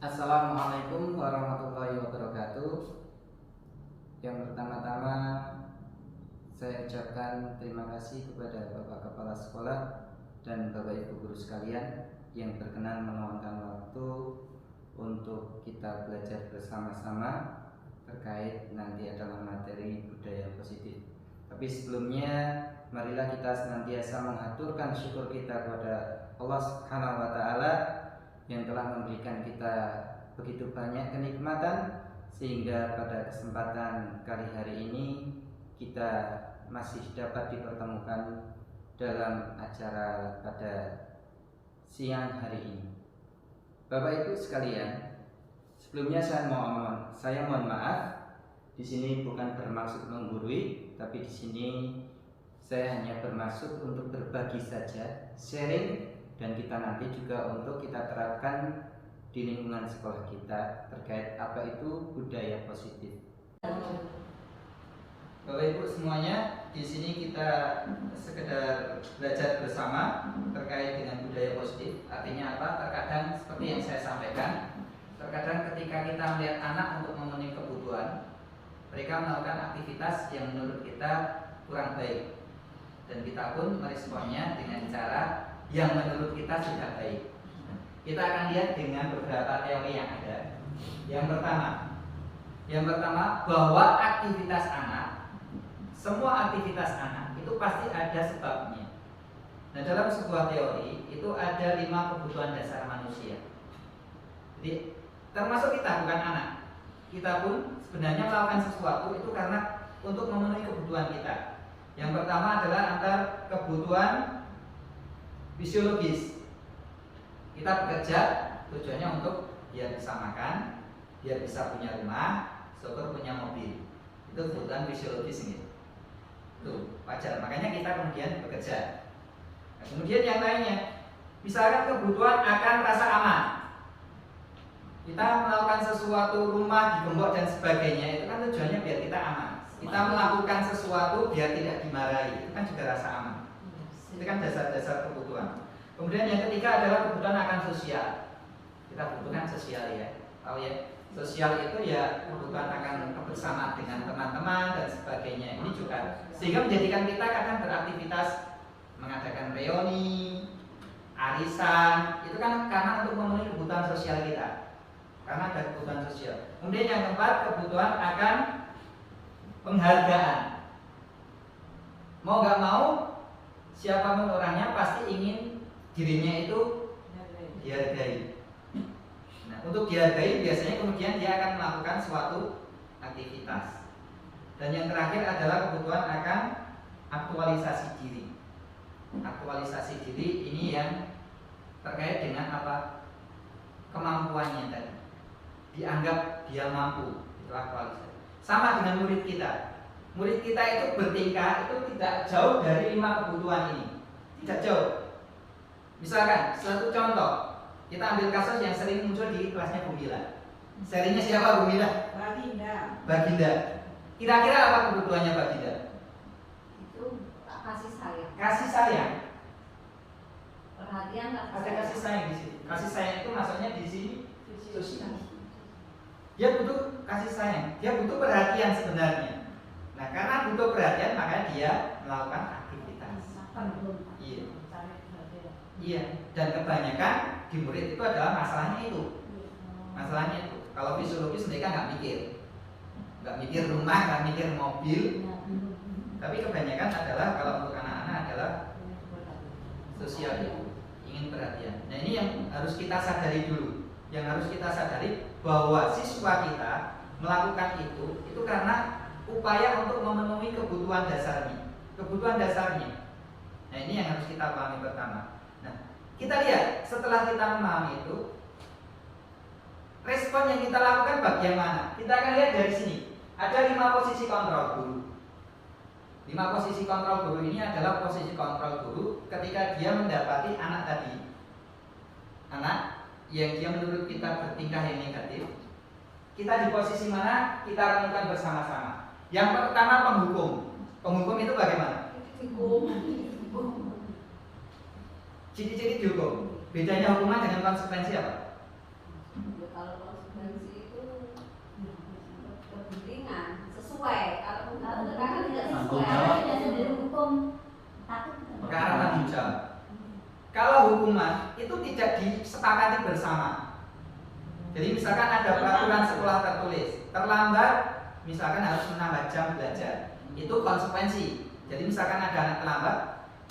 Assalamualaikum warahmatullahi wabarakatuh. Yang pertama-tama saya ucapkan terima kasih kepada Bapak Kepala Sekolah dan Bapak Ibu guru sekalian yang berkenan meluangkan waktu untuk kita belajar bersama-sama terkait nanti adalah materi budaya positif. Tapi sebelumnya marilah kita senantiasa mengaturkan syukur kita kepada Allah Subhanahu wa taala yang telah memberikan kita begitu banyak kenikmatan sehingga pada kesempatan kali hari ini kita masih dapat dipertemukan dalam acara pada siang hari ini. Bapak Ibu sekalian, sebelumnya saya mohon maaf. Di sini bukan bermaksud menggurui, tapi di sini saya hanya bermaksud untuk berbagi saja, sharing, dan kita nanti juga untuk kita terapkan di lingkungan sekolah kita terkait apa itu budaya positif. Bapak Ibu semuanya, di sini kita sekedar belajar bersama terkait dengan budaya positif. Artinya apa? Terkadang seperti yang saya sampaikan, terkadang ketika kita melihat anak untuk memenuhi kebutuhan, mereka melakukan aktivitas yang menurut kita kurang baik, dan kita pun meresponnya dengan cara yang menurut kita sudah baik. Kita akan lihat dengan beberapa teori yang ada. Yang pertama bahwa aktivitas anak, semua aktivitas anak itu pasti ada sebabnya. Nah, dalam sebuah teori itu ada 5 kebutuhan dasar manusia. Jadi termasuk kita, bukan anak. Kita pun sebenarnya melakukan sesuatu itu karena untuk memenuhi kebutuhan kita. Yang pertama adalah antar kebutuhan fisiologis. Kita bekerja tujuannya untuk biar bisa makan, biar bisa punya rumah, syukur punya mobil. Itu kebutuhan fisiologis gitu. Tuh, wajar. Makanya kita kemudian bekerja. Nah, kemudian yang lainnya, misalkan kebutuhan akan rasa aman. Kita melakukan sesuatu, rumah digembok dan sebagainya, itu kan tujuannya biar kita aman. Kita melakukan sesuatu biar tidak dimarahi, itu kan juga rasa aman. Itu kan dasar-dasar kebutuhan. Kemudian yang ketiga adalah kebutuhan akan sosial. Kita butuhkan sosial ya, tahu ya. Sosial itu ya kebutuhan akan kebersamaan dengan teman-teman dan sebagainya. Ini juga sehingga menjadikan kita kadang beraktivitas, mengadakan reuni, arisan. Itu kan karena untuk memenuhi kebutuhan sosial kita. Karena ada kebutuhan sosial. Kemudian yang keempat, kebutuhan akan penghargaan. Mau gak mau, siapapun orangnya pasti ingin dirinya itu dihargai. Nah, untuk dihargai biasanya kemudian dia akan melakukan suatu aktivitas. Dan yang terakhir adalah kebutuhan akan aktualisasi diri. Aktualisasi diri ini yang terkait dengan apa? Kemampuannya tadi. Dianggap dia mampu, itu aktualisasi. Sama dengan murid kita. Murid kita itu bertingkah itu tidak jauh dari 5 kebutuhan ini. Tidak jauh. Misalkan, satu contoh, kita ambil kasus yang sering muncul di kelasnya Bu Mila. Serinya siapa Bu Mila? Baginda. Kira-kira apa kebutuhannya Baginda? Itu kasih sayang. Kasih sayang. Perhatian, Ada kasih sayang di sini. Kasih sayang itu maksudnya di sini sosial. Dia butuh kasih sayang. Dia butuh perhatian sebenarnya. Nah, karena butuh perhatian maka dia melakukan aktivitas. Iya. Iya, dan kebanyakan di murid itu adalah masalahnya itu. Masalahnya itu, kalau fisiologis mereka nggak mikir rumah, nggak mikir mobil. Tapi kebanyakan adalah kalau untuk anak-anak adalah sosial itu, ingin perhatian. Nah, ini yang harus kita sadari dulu. Yang harus kita sadari bahwa siswa kita melakukan itu karena upaya untuk memenuhi kebutuhan dasarnya. Kebutuhan dasarnya. Nah, ini yang harus kita pahami pertama. Kita lihat setelah kita memahami itu, respon yang kita lakukan bagian mana? Kita akan lihat dari sini. Ada 5 posisi kontrol guru. 5 posisi kontrol guru ini adalah posisi kontrol guru ketika dia mendapati anak tadi, anak yang dia menurut kita bertingkah yang negatif. Kita di posisi mana? Kita renungkan bersama-sama. Yang pertama penghukum. Penghukum itu bagaimana? Ciri-ciri dihukum. Bedanya hukuman dengan konsekuensi apa? Ya, kalau konsekuensi itu kepentingan sesuai. Kalau karena tidak Tanggung sesuai, jawab. tidak jadi hukum. Takut. Perkara tanggung jawab. Kalau hukuman itu tidak disepakati bersama. Jadi misalkan ada peraturan sekolah tertulis, terlambat misalkan harus menambah jam belajar, itu konsekuensi. Jadi misalkan ada anak terlambat,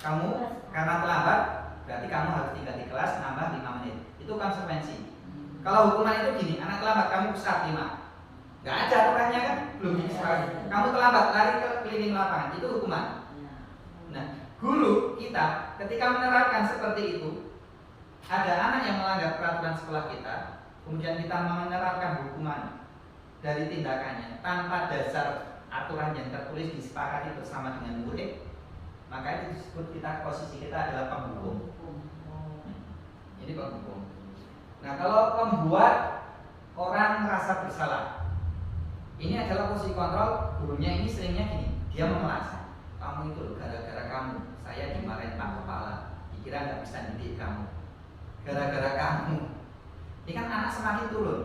kamu karena terlambat berarti kamu harus tinggal di kelas nambah 5 menit. Itu konsekuensi. Kalau hukuman itu gini, anak terlambat kamu pusat 5. Nggak ada aturannya kan, belum disepakati. Kamu terlambat lari ke keliling lapangan, itu hukuman. Nah, guru kita ketika menerapkan seperti itu, ada anak yang melanggar peraturan sekolah kita, kemudian kita menerapkan hukuman dari tindakannya tanpa dasar aturan yang tertulis disepakati bersama dengan murid, maka itu disebut kita, posisi kita adalah penghukum. Ini penghukum. Nah, kalau membuat orang merasa bersalah, ini adalah posisi kontrol. Gurunya ini seringnya gini, dia memelas, kamu itu gara-gara kamu saya dimarahin Pak Kepala, dikira nggak bisa didik kamu, gara-gara kamu. Ini kan anak semakin turun,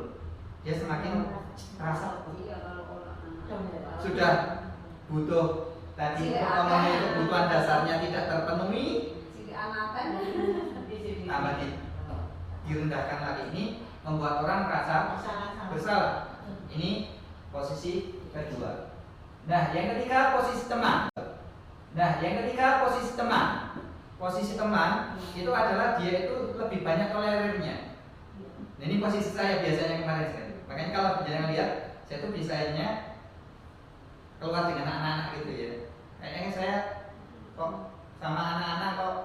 dia semakin merasa sudah butuh tadi ngomongnya kebutuhan dasarnya tidak terpenuhi, tambah direndahkan lagi. Ini membuat orang merasa bersalah. Ini posisi kedua. Nah, yang ketiga posisi teman. Posisi teman itu adalah dia itu lebih banyak tolerirnya. Nah, ini posisi saya biasanya kemarin sekali. Makanya kalau jangan lihat, saya tuh biasanya keluar dengan anak-anak gitu ya. Kayaknya saya kok sama anak-anak kok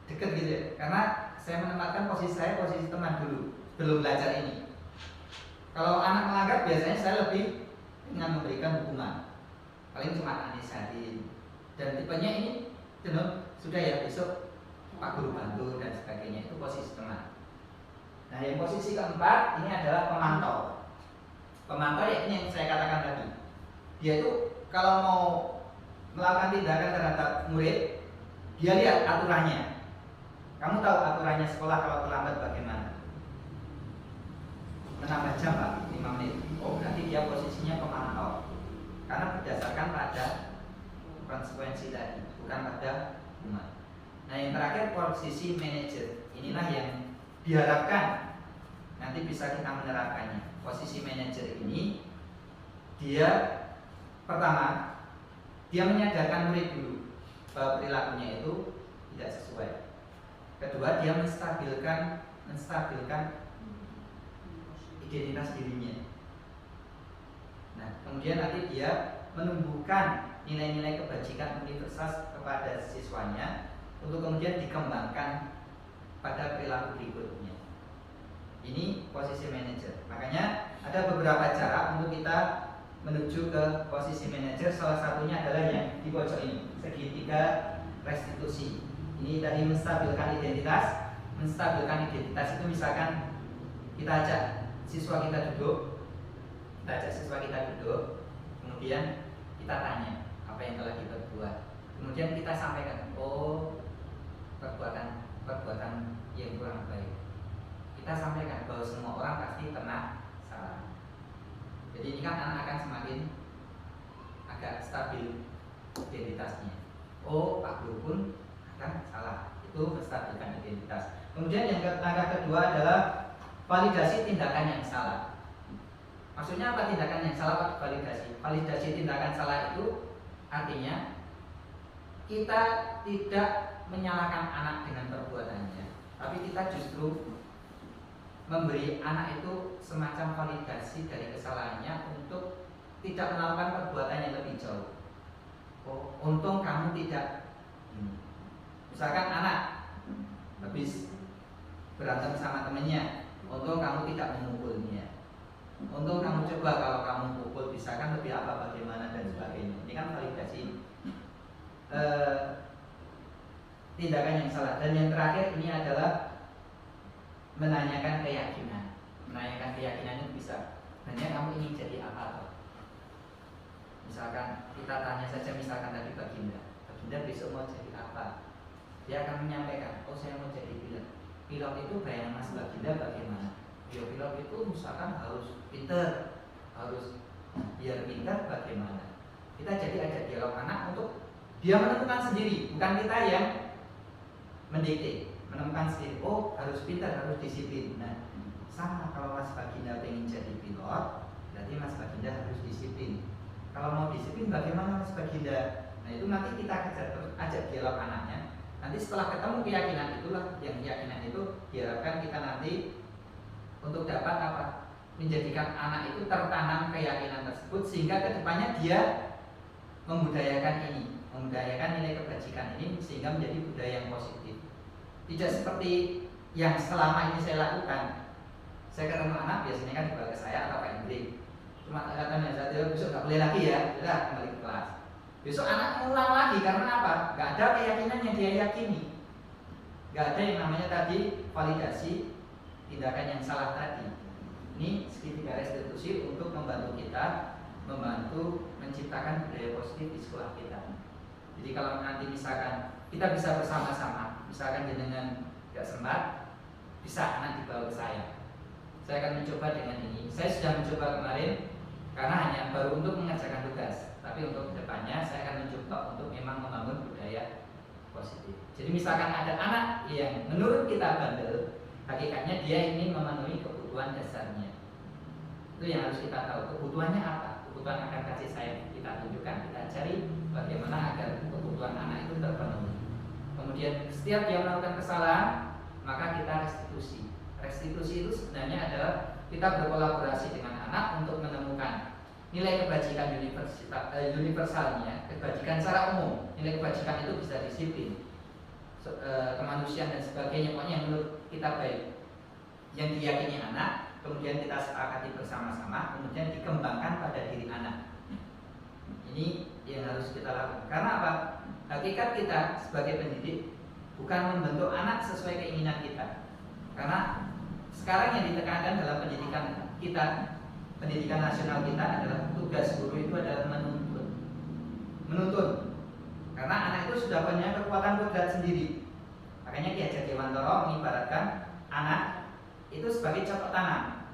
deket gitu ya. Karena saya menempatkan posisi saya posisi teman dulu, belum belajar ini. Kalau anak melanggar biasanya saya lebih dengan memberikan hukuman. Paling cuma anisatin. Dan tipenya ini sudah ya, besok Pak Guru bantu dan sebagainya. Itu posisi teman. Nah, yang posisi keempat ini adalah pemantau. Pemantau ya ini yang saya katakan tadi. Dia itu kalau mau melakukan tindakan terhadap murid, dia lihat aturannya. Kamu tahu aturannya sekolah kalau terlambat bagaimana? Menambah jam Pak, 5 menit. Oh, berarti dia posisinya pemantau. Karena berdasarkan pada konsekuensi tadi, bukan pada hukuman. Nah, yang terakhir posisi manajer. Inilah yang diharapkan nanti bisa kita menerapkannya. Posisi manajer ini dia pertama dia menyadarkan murid dulu bahwa perilakunya itu tidak sesuai. Kedua, dia menstabilkan identitas dirinya. Nah, kemudian nanti dia menumbuhkan nilai-nilai kebajikan universitas kepada siswanya untuk kemudian dikembangkan pada perilaku berikutnya. Ini posisi manajer. Makanya ada beberapa cara untuk kita menuju ke posisi manajer. Salah satunya adalah yang di pojok ini, segitiga restitusi. Ini tadi menstabilkan identitas. Menstabilkan identitas itu misalkan kita ajak siswa kita duduk, kemudian kita tanya apa yang telah kita buat. Kemudian kita sampaikan, oh perbuatan yang kurang baik. Kita sampaikan bahwa semua orang pasti pernah salah. Jadi ini kan anak akan semakin agak stabil identitasnya. Oh, Pak Guru pun akan salah. Itu menstabilkan identitas. Kemudian yang langkah kedua adalah validasi tindakan yang salah. Maksudnya apa tindakan yang salah? Apa validasi? Validasi tindakan salah itu artinya kita tidak menyalahkan anak dengan perbuatannya, tapi kita justru memberi anak itu semacam validasi dari kesalahannya untuk tidak melakukan perbuatan yang lebih jauh. Oh, untung kamu tidak. Misalkan anak habis berantem sama temennya, untung kamu tidak memukulnya. Untung kamu coba kalau kamu pukul bisa kan lebih apa bagaimana dan sebagainya. Ini kan validasi tindakan yang salah. Dan yang terakhir ini adalah menanyakan keyakinan. Menanyakan keyakinan itu bisa. Hanya kamu ingin jadi apa? Misalkan kita tanya saja, misalkan tadi Baginda besok mau jadi apa? Dia akan menyampaikan, oh saya mau jadi pilot. Pilot itu bayangan Mas Baginda bagaimana? Biolog itu misalkan harus pintar, harus biar pintar bagaimana? Kita jadi ajak dialog anak untuk dia menentukan sendiri, bukan kita yang mendikte, menemukan sendiri. Oh harus pintar, harus disiplin. Nah sama kalau Mas Baginda pengen jadi pilot, berarti Mas Baginda harus disiplin. Kalau mau disiplin bagaimana Mas Baginda? Nah itu nanti kita ajak dialog anaknya. Nanti setelah ketemu keyakinan itulah, yang keyakinan itu diharapkan kita nanti untuk dapat apa? Menjadikan anak itu tertanam keyakinan tersebut sehingga kedepannya dia membudayakan ini, membudayakan nilai kebajikan ini sehingga menjadi budaya yang positif. Tidak seperti yang selama ini saya lakukan. Saya ketemu anak biasanya kan dibawa ke saya atau Pak Indri. Cuma katanya saya besok nggak boleh lagi ya, sudah kembali ke kelas. Besok anak ngulang lagi karena apa? Gak ada keyakinan yang dia yakini. Gak ada yang namanya tadi validasi tindakan yang salah tadi. Ini segitiga restitusi untuk membantu kita, membantu menciptakan budaya positif di sekolah kita. Jadi kalau nanti misalkan kita bisa bersama-sama, misalkan dengan gak sempat, bisa anak dibawa ke saya. Saya akan mencoba dengan ini. Saya sudah mencoba kemarin karena hanya baru untuk mengerjakan tugas. Tapi untuk kedepannya saya akan mencoba untuk memang membangun budaya positif. Jadi misalkan ada anak yang menurut kita bandel, hakikatnya dia ingin memenuhi kebutuhan dasarnya. Itu yang harus kita tahu. Kebutuhannya apa? Kebutuhan akan kasih sayang kita tunjukkan, kita cari bagaimana agar kebutuhan anak itu terpenuhi. Kemudian setiap dia melakukan kesalahan, maka kita restitusi. Restitusi itu sebenarnya adalah kita berkolaborasi dengan anak untuk menemukan nilai kebajikan universalnya, kebajikan secara umum. Nilai kebajikan itu bisa disiplin, kemanusiaan dan sebagainya, pokoknya yang menurut kita baik, yang diyakini anak, kemudian kita sepakati bersama-sama, kemudian dikembangkan pada diri anak. Ini yang harus kita lakukan. Karena apa? Hakikat kita sebagai pendidik bukan membentuk anak sesuai keinginan kita. Karena sekarang yang ditekankan dalam pendidikan kita, pendidikan nasional kita adalah tugas guru itu adalah menuntun. Karena anak itu sudah punya kekuatan kodrat sendiri. Makanya Ki Hajar Dewantara mengibaratkan anak itu sebagai cocok tanam.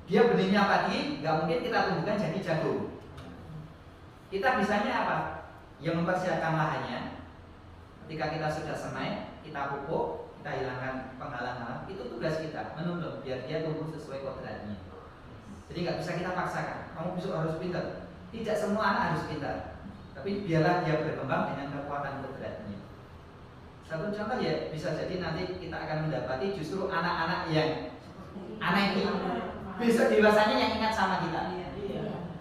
Dia benihnya padi, nggak mungkin kita tumbuhkan jadi jagung. Kita bisanya apa? Yang mempersiapkan lahannya. Ketika kita sudah semai, kita pupuk, kita hilangkan penghalang-halang. Itu tugas kita, menuntun biar dia tumbuh sesuai kodratnya. Jadi nggak bisa kita paksakan. Kamu besok harus pintar. Tidak semua anak harus pintar, tapi biarlah dia berkembang dengan kekuatan kodratnya. Satu contoh ya, bisa jadi nanti kita akan mendapati justru anak-anak yang aneh ini besok dewasanya yang ingat sama kita.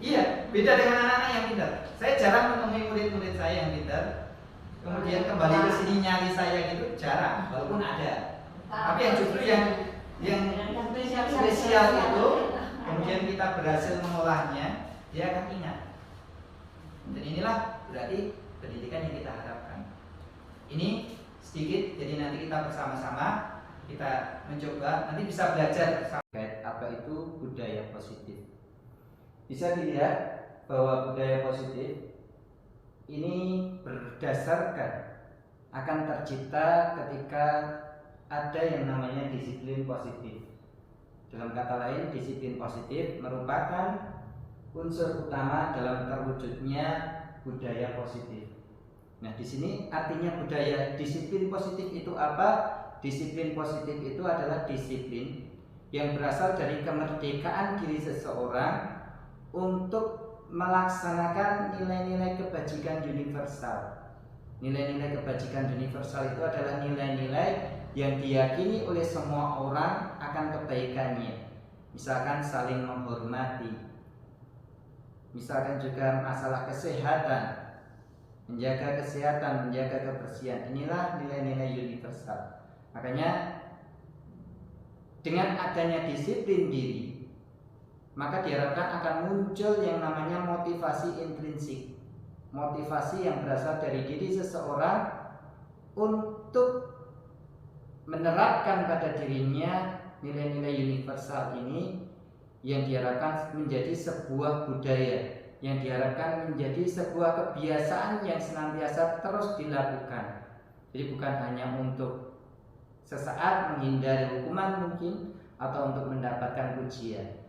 Iya, beda dengan anak-anak yang pintar. Saya jarang menemui murid-murid saya yang pintar, kemudian kembali ke sini nyari saya gitu, jarang, walaupun ada. Tapi yang justru yang spesial itu, kemudian kita berhasil mengolahnya, dia akan ingat. Dan inilah berarti pendidikan yang kita harapkan. Ini sedikit, jadi nanti kita bersama-sama kita mencoba, nanti bisa belajar terkait apa itu budaya positif. Bisa dilihat bahwa budaya positif ini berdasarkan akan tercipta ketika ada yang namanya disiplin positif. Dalam kata lain, disiplin positif merupakan unsur utama dalam terwujudnya budaya positif. Nah, di sini artinya budaya disiplin positif itu apa? Disiplin positif itu adalah disiplin yang berasal dari kemerdekaan diri seseorang untuk melaksanakan nilai-nilai kebajikan universal. Nilai-nilai kebajikan universal itu adalah nilai-nilai yang diyakini oleh semua orang akan kebaikannya. Misalkan saling menghormati, misalkan juga masalah kesehatan, menjaga kesehatan, menjaga kebersihan. Inilah nilai-nilai universal. Makanya dengan adanya disiplin diri, maka diharapkan akan muncul yang namanya motivasi intrinsik, motivasi yang berasal dari diri seseorang untuk menerapkan pada dirinya nilai-nilai universal ini, yang diharapkan menjadi sebuah budaya, yang diharapkan menjadi sebuah kebiasaan yang senantiasa terus dilakukan. Jadi bukan hanya untuk sesaat menghindari hukuman mungkin, atau untuk mendapatkan pujian.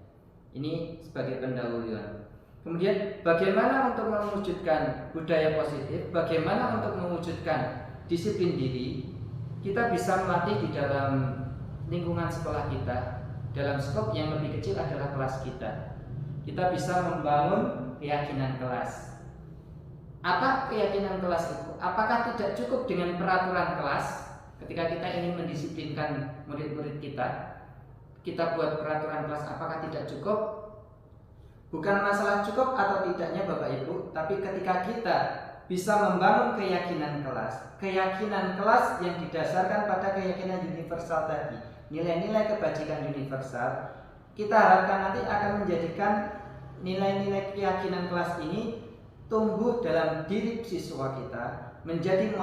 Ini sebagai pendahuluan. Kemudian bagaimana untuk mewujudkan budaya positif, bagaimana untuk mewujudkan disiplin diri, kita bisa melatih di dalam lingkungan sekolah kita. Dalam skop yang lebih kecil adalah kelas kita. Kita bisa membangun keyakinan kelas. Apa keyakinan kelas itu? Apakah tidak cukup dengan peraturan kelas ketika kita ingin mendisiplinkan murid-murid kita? Kita buat peraturan kelas, apakah tidak cukup? Bukan masalah cukup atau tidaknya Bapak Ibu, tapi ketika kita bisa membangun keyakinan kelas yang didasarkan pada keyakinan universal tadi, nilai-nilai kebajikan universal, kita harapkan nanti akan menjadikan nilai-nilai keyakinan kelas ini tumbuh dalam diri siswa kita, menjadi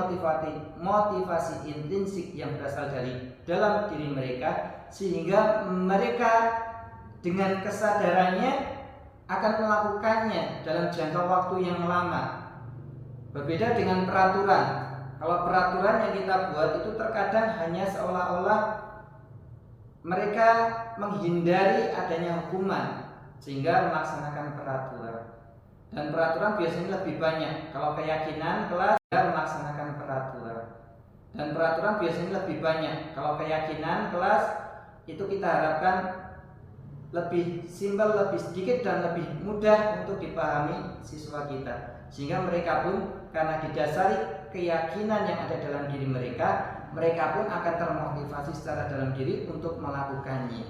motivasi intrinsik yang berasal dari dalam diri mereka, sehingga mereka dengan kesadarannya akan melakukannya dalam jangka waktu yang lama. Berbeda dengan peraturan. Kalau peraturan yang kita buat itu terkadang hanya seolah-olah mereka menghindari adanya hukuman sehingga melaksanakan peraturan. Dan peraturan biasanya lebih banyak. Kalau keyakinan kelas melaksanakan peraturan. Dan peraturan biasanya lebih banyak. Kalau keyakinan kelas itu kita harapkan lebih simpel, lebih sedikit dan lebih mudah untuk dipahami siswa kita. Sehingga mereka pun karena didasari keyakinan yang ada dalam diri mereka, mereka pun akan termotivasi secara dalam diri untuk melakukannya.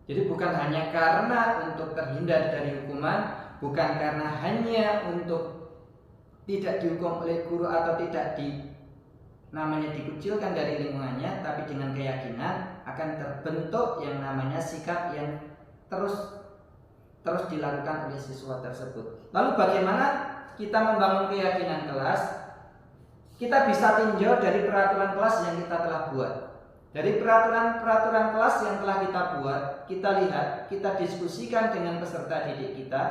Jadi bukan hanya karena untuk terhindar dari hukuman, bukan karena hanya untuk tidak dihukum oleh guru atau tidak dikucilkan dari lingkungannya, tapi dengan keyakinan akan terbentuk yang namanya sikap yang terus dilakukan oleh siswa tersebut. Lalu bagaimana kita membangun keyakinan kelas? Kita bisa tinjau dari peraturan kelas yang kita telah buat. Dari peraturan kelas yang telah kita buat, kita lihat, kita diskusikan dengan peserta didik kita.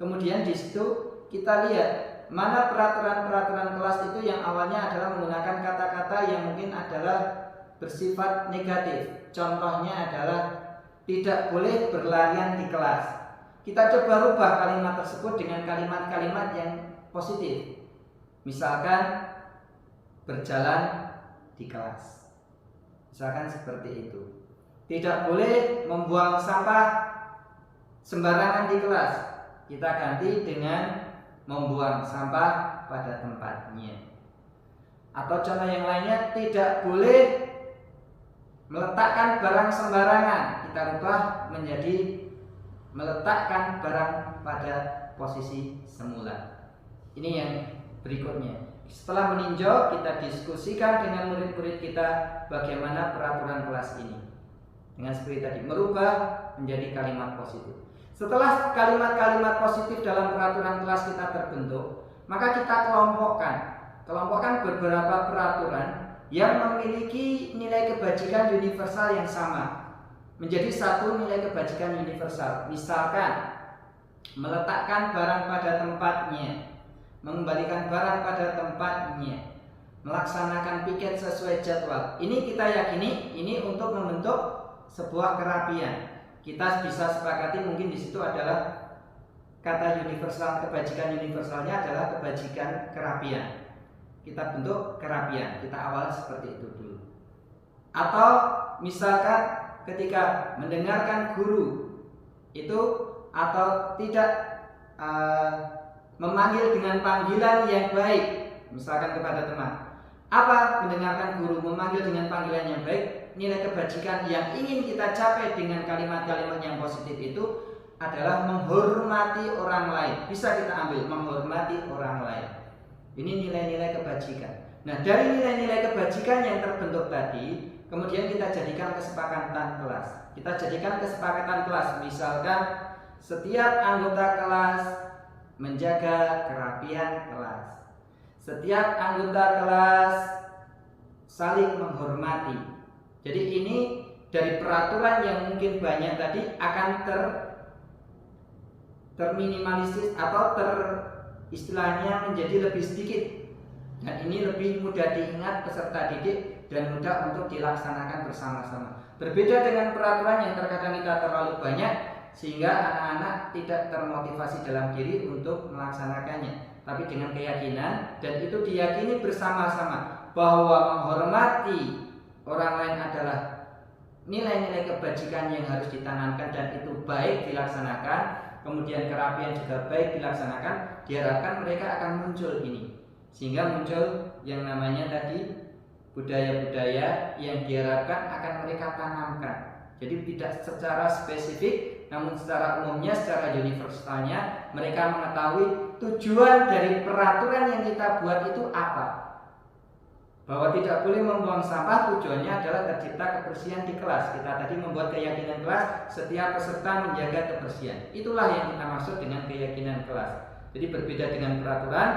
Kemudian di situ kita lihat mana peraturan kelas itu yang awalnya adalah menggunakan kata-kata yang mungkin adalah bersifat negatif. Contohnya adalah tidak boleh berlarian di kelas. Kita coba rubah kalimat tersebut dengan kalimat-kalimat yang positif. Misalkan berjalan di kelas. Misalkan seperti itu. Tidak boleh membuang sampah sembarangan di kelas. Kita ganti dengan membuang sampah pada tempatnya. Atau contoh yang lainnya, tidak boleh meletakkan barang sembarangan. Kita rubah menjadi meletakkan barang pada posisi semula. Ini yang berikutnya. Setelah meninjau, kita diskusikan dengan murid-murid kita bagaimana peraturan kelas ini. Dengan seperti tadi, merubah menjadi kalimat positif. Setelah kalimat-kalimat positif dalam peraturan kelas kita terbentuk, maka kita kelompokkan beberapa peraturan yang memiliki nilai kebajikan universal yang sama, menjadi satu nilai kebajikan universal. Misalkan meletakkan barang pada tempatnya, mengembalikan barang pada tempatnya, melaksanakan piket sesuai jadwal. Ini kita yakini ini untuk membentuk sebuah kerapian. Kita bisa sepakati mungkin di situ adalah kata universal, kebajikan universalnya adalah kebajikan kerapian. Kita bentuk kerapian, kita awal seperti itu dulu. Atau misalkan ketika mendengarkan guru itu atau tidak memanggil dengan panggilan yang baik, misalkan kepada teman. Apa mendengarkan guru, memanggil dengan panggilan yang baik? Nilai kebajikan yang ingin kita capai dengan kalimat-kalimat yang positif itu adalah menghormati orang lain. Bisa kita ambil menghormati orang lain. Ini nilai-nilai kebajikan. Nah, dari nilai-nilai kebajikan yang terbentuk tadi, kemudian kita jadikan kesepakatan kelas. Kita jadikan kesepakatan kelas, misalkan setiap anggota kelas menjaga kerapian kelas. Setiap anggota kelas saling menghormati. Jadi ini dari peraturan yang mungkin banyak tadi akan terminimalisir atau istilahnya menjadi lebih sedikit. Dan ini lebih mudah diingat peserta didik dan mudah untuk dilaksanakan bersama-sama. Berbeda dengan peraturan yang terkadang kita terlalu banyak sehingga anak-anak tidak termotivasi dalam diri untuk melaksanakannya. Tapi dengan keyakinan, dan itu diyakini bersama-sama bahwa menghormati orang lain adalah nilai-nilai kebajikan yang harus ditanamkan dan itu baik dilaksanakan, kemudian kerapian juga baik dilaksanakan, diharapkan mereka akan muncul ini. Sehingga muncul yang namanya tadi budaya-budaya yang diharapkan akan mereka tanamkan. Jadi tidak secara spesifik, namun secara umumnya, secara universalnya mereka mengetahui tujuan dari peraturan yang kita buat itu apa. Bahwa tidak boleh membuang sampah, tujuannya adalah tercipta kebersihan di kelas. Kita tadi membuat keyakinan kelas, setiap peserta menjaga kebersihan. Itulah yang kita maksud dengan keyakinan kelas. Jadi berbeda dengan peraturan.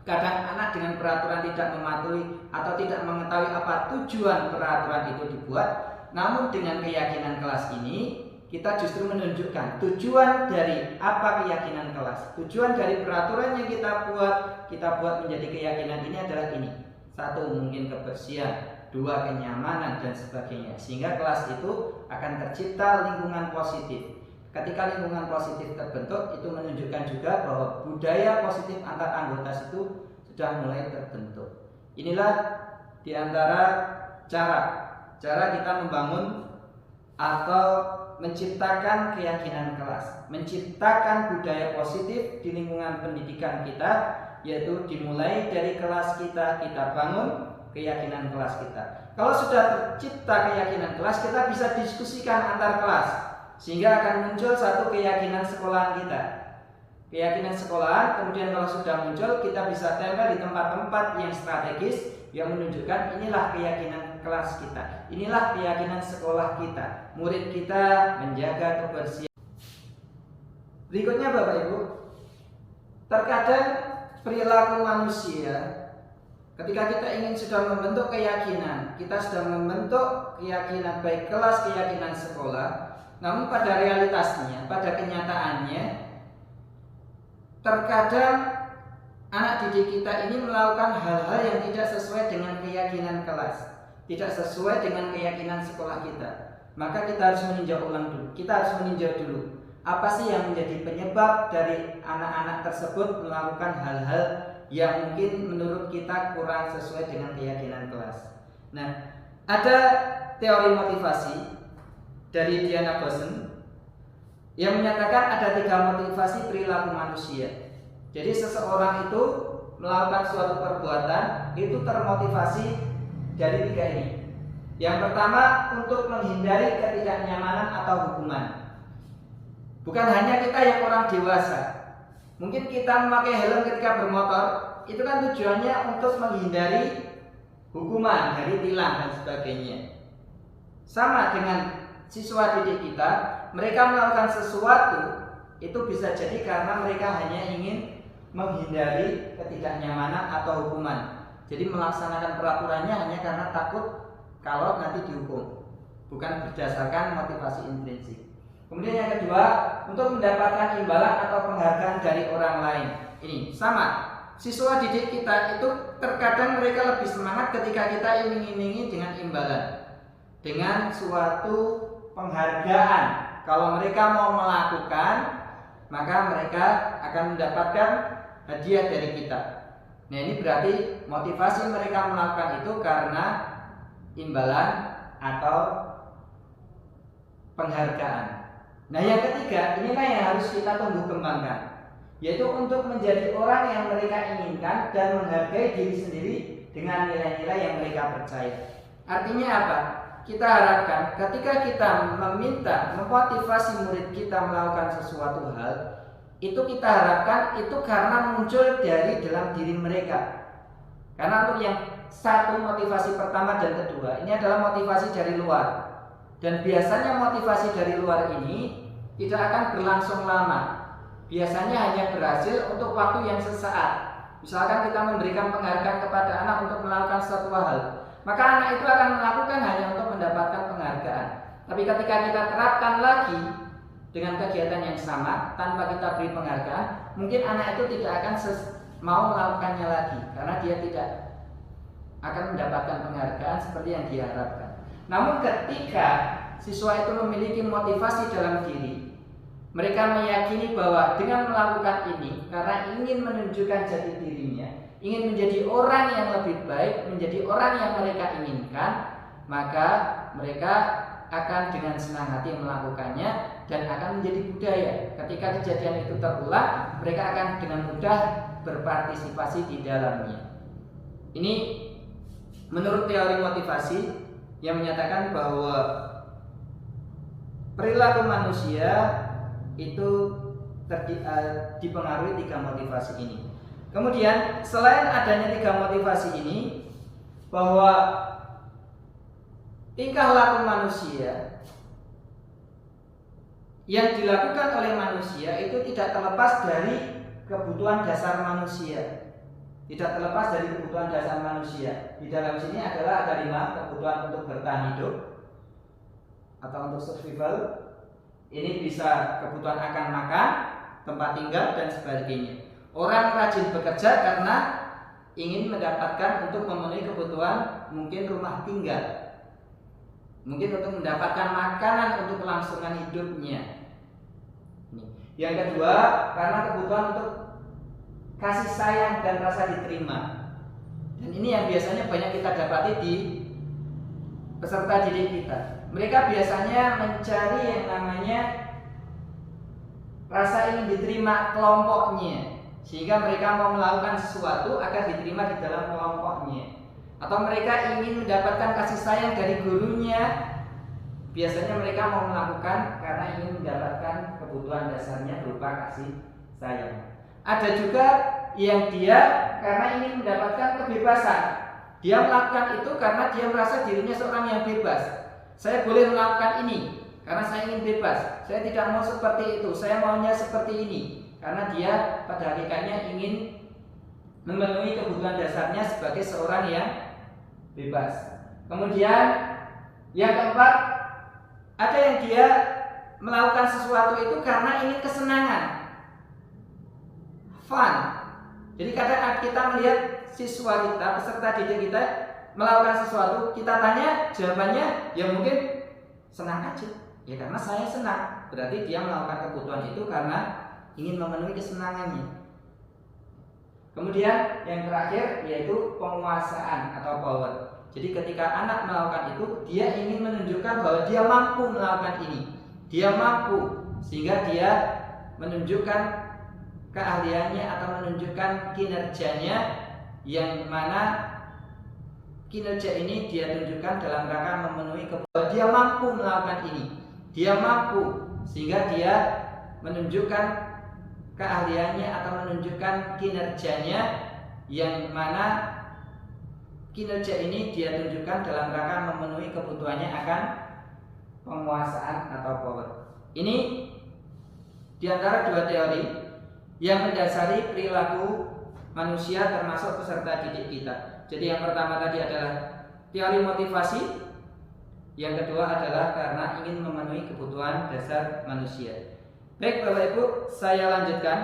Kadang anak dengan peraturan tidak mematuhi atau tidak mengetahui apa tujuan peraturan itu dibuat. Namun dengan keyakinan kelas ini kita justru menunjukkan tujuan dari apa keyakinan kelas. Tujuan dari peraturan yang kita buat menjadi keyakinan ini adalah ini. Satu, mungkin kebersihan. Dua, kenyamanan dan sebagainya. Sehingga kelas itu akan tercipta lingkungan positif. Ketika lingkungan positif terbentuk, itu menunjukkan juga bahwa budaya positif antar anggota itu sudah mulai terbentuk. Inilah diantara cara kita membangun atau menciptakan keyakinan kelas, menciptakan budaya positif di lingkungan pendidikan kita, yaitu dimulai dari kelas kita bangun keyakinan kelas kita. Kalau sudah tercipta keyakinan kelas, kita bisa diskusikan antar kelas, sehingga akan muncul satu keyakinan sekolahan kita. Keyakinan sekolahan, kemudian kalau sudah muncul, kita bisa tempel di tempat-tempat yang strategis yang menunjukkan inilah keyakinan kelas kita, inilah keyakinan sekolah kita. Murid kita menjaga kebersihan. Berikutnya Bapak Ibu, terkadang perilaku manusia ketika kita ingin sudah membentuk keyakinan, kita sudah membentuk keyakinan baik kelas, keyakinan sekolah, namun pada realitasnya, pada kenyataannya, terkadang anak didik kita ini melakukan hal-hal yang tidak sesuai dengan keyakinan kelas, tidak sesuai dengan keyakinan sekolah kita. Maka kita harus meninjau ulang dulu. Kita harus meninjau dulu apa sih yang menjadi penyebab dari anak-anak tersebut melakukan hal-hal yang mungkin menurut kita kurang sesuai dengan keyakinan kelas. Nah, ada teori motivasi dari Diana Bosen yang menyatakan ada 3 motivasi perilaku manusia. Jadi seseorang itu melakukan suatu perbuatan itu termotivasi dari 3 ini. Yang pertama, untuk menghindari ketidaknyamanan atau hukuman. Bukan hanya kita yang orang dewasa. Mungkin kita memakai helm ketika bermotor, itu kan tujuannya untuk menghindari hukuman dari tilang dan sebagainya. Sama dengan siswa didik kita, mereka melakukan sesuatu itu bisa jadi karena mereka hanya ingin menghindari ketidaknyamanan atau hukuman. Jadi melaksanakan peraturannya hanya karena takut kalau nanti dihukum, bukan berdasarkan motivasi intrinsik. Kemudian yang kedua, untuk mendapatkan imbalan atau penghargaan dari orang lain. Ini sama, siswa didik kita itu terkadang mereka lebih semangat ketika kita iming-imingi dengan imbalan, dengan suatu penghargaan. Kalau mereka mau melakukan, maka mereka akan mendapatkan hadiah dari kita. Nah, ini berarti motivasi mereka melakukan itu karena imbalan atau penghargaan. Nah, yang ketiga, inilah yang harus kita tumbuh kembangkan, yaitu untuk menjadi orang yang mereka inginkan dan menghargai diri sendiri dengan nilai-nilai yang mereka percaya. Artinya apa? Kita harapkan ketika kita meminta, memotivasi murid kita melakukan sesuatu hal, itu kita harapkan itu karena muncul dari dalam diri mereka. Karena untuk yang satu, motivasi pertama dan kedua, ini adalah motivasi dari luar. Dan biasanya motivasi dari luar ini tidak akan berlangsung lama. Biasanya hanya berhasil untuk waktu yang sesaat. Misalkan kita memberikan penghargaan kepada anak untuk melakukan suatu hal, maka anak itu akan melakukan hanya untuk mendapatkan penghargaan. Tapi ketika kita terapkan lagi dengan kegiatan yang sama tanpa kita beri penghargaan, mungkin anak itu tidak akan mau melakukannya lagi karena dia tidak akan mendapatkan penghargaan seperti yang diharapkan. Namun ketika siswa itu memiliki motivasi dalam diri, mereka meyakini bahwa dengan melakukan ini karena ingin menunjukkan jati dirinya, ingin menjadi orang yang lebih baik, menjadi orang yang mereka inginkan, maka mereka akan dengan senang hati melakukannya dan akan menjadi budaya. Ketika kejadian itu terulang, mereka akan dengan mudah berpartisipasi di dalamnya. Ini menurut teori motivasi yang menyatakan bahwa perilaku manusia itu dipengaruhi 3 motivasi ini. Kemudian selain adanya 3 motivasi ini, bahwa tingkah laku manusia yang dilakukan oleh manusia itu tidak terlepas dari kebutuhan dasar manusia. Tidak terlepas dari kebutuhan dasar manusia. Di dalam sini adalah ada 5 kebutuhan untuk bertahan hidup atau untuk survival. Ini bisa kebutuhan akan makan, tempat tinggal, dan sebagainya. Orang rajin bekerja karena ingin mendapatkan untuk memenuhi kebutuhan mungkin rumah tinggal, mungkin untuk mendapatkan makanan untuk kelangsungan hidupnya. Yang kedua, karena kebutuhan untuk kasih sayang dan rasa diterima. Dan ini yang biasanya banyak kita dapati di peserta didik kita. Mereka biasanya mencari yang namanya rasa ingin diterima kelompoknya, sehingga mereka mau melakukan sesuatu agar diterima di dalam kelompoknya. Atau mereka ingin mendapatkan kasih sayang dari gurunya. Biasanya mereka mau melakukan karena ingin mendapatkan kebutuhan dasarnya berupa kasih sayang. Ada juga yang dia karena ingin mendapatkan kebebasan. Dia melakukan itu karena dia merasa dirinya seorang yang bebas. Saya boleh melakukan ini karena saya ingin bebas. Saya tidak mau seperti itu, saya maunya seperti ini. Karena dia pada hakikatnya ingin memenuhi kebutuhan dasarnya sebagai seorang yang bebas. Kemudian yang keempat, ada yang dia melakukan sesuatu itu karena ingin kesenangan, fun. Jadi kadang kita melihat siswa kita, peserta didik kita melakukan sesuatu, kita tanya, jawabannya ya mungkin senang aja. Ya karena saya senang. Berarti dia melakukan kebutuhan itu karena ingin memenuhi kesenangannya. Kemudian yang terakhir yaitu penguasaan atau power. Jadi ketika anak melakukan itu, dia ingin menunjukkan bahwa dia mampu melakukan ini. Dia mampu, sehingga dia menunjukkan keahliannya atau menunjukkan kinerjanya, yang mana kinerja ini dia tunjukkan dalam rangka memenuhi kebutuhan. Dia mampu melakukan ini. Dia mampu, sehingga dia menunjukkan keahliannya atau menunjukkan kinerjanya, yang mana kinerja ini dia tunjukkan dalam rangka memenuhi kebutuhannya akan penguasaan atau power. Ini diantara 2 teori yang mendasari perilaku manusia termasuk peserta didik kita. Jadi yang pertama tadi adalah teori motivasi, yang kedua adalah karena ingin memenuhi kebutuhan dasar manusia. Baik Bapak Ibu, saya lanjutkan.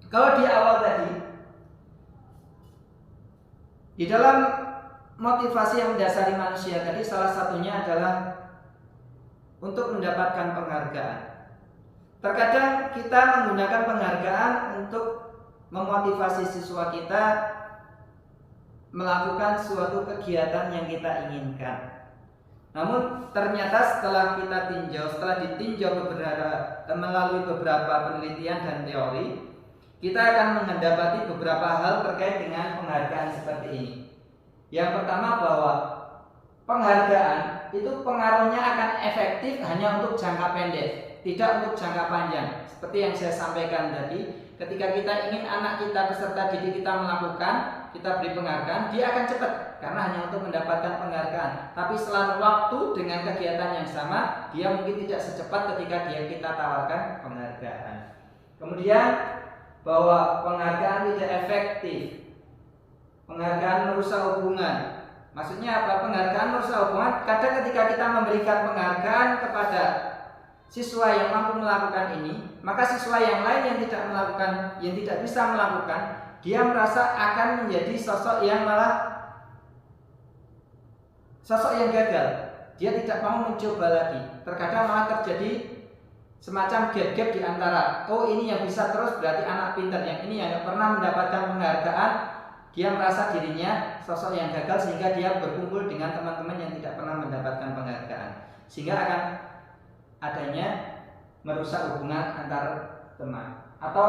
Kalau di awal tadi, di dalam motivasi yang mendasari manusia tadi, salah satunya adalah untuk mendapatkan penghargaan. Terkadang kita menggunakan penghargaan untuk memotivasi siswa kita melakukan suatu kegiatan yang kita inginkan. Namun ternyata setelah kita tinjau, setelah ditinjau melalui beberapa penelitian dan teori, kita akan mendapati beberapa hal terkait dengan penghargaan seperti ini. Yang pertama, bahwa penghargaan itu pengaruhnya akan efektif hanya untuk jangka pendek, tidak untuk jangka panjang. Seperti yang saya sampaikan tadi, ketika kita ingin anak kita, peserta didik kita melakukan, kita beri penghargaan, dia akan cepat karena hanya untuk mendapatkan penghargaan. Tapi setelah waktu dengan kegiatan yang sama, dia mungkin tidak secepat ketika kita tawarkan penghargaan. Kemudian bahwa penghargaan tidak efektif, penghargaan merusak hubungan. Maksudnya apa? Penghargaan merusak hubungan. Kadang ketika kita memberikan penghargaan kepada siswa yang mampu melakukan ini, maka siswa yang lain yang tidak melakukan, yang tidak bisa melakukan, dia merasa akan menjadi sosok yang gagal. dia tidak mau mencoba lagi. Terkadang malah terjadi semacam gap-gap di antara, oh ini yang bisa terus berarti anak pintar, yang ini yang pernah mendapatkan penghargaan, dia merasa dirinya sosok yang gagal sehingga dia berkumpul dengan teman-teman yang tidak pernah mendapatkan penghargaan, sehingga akan adanya merusak hubungan antar teman. Atau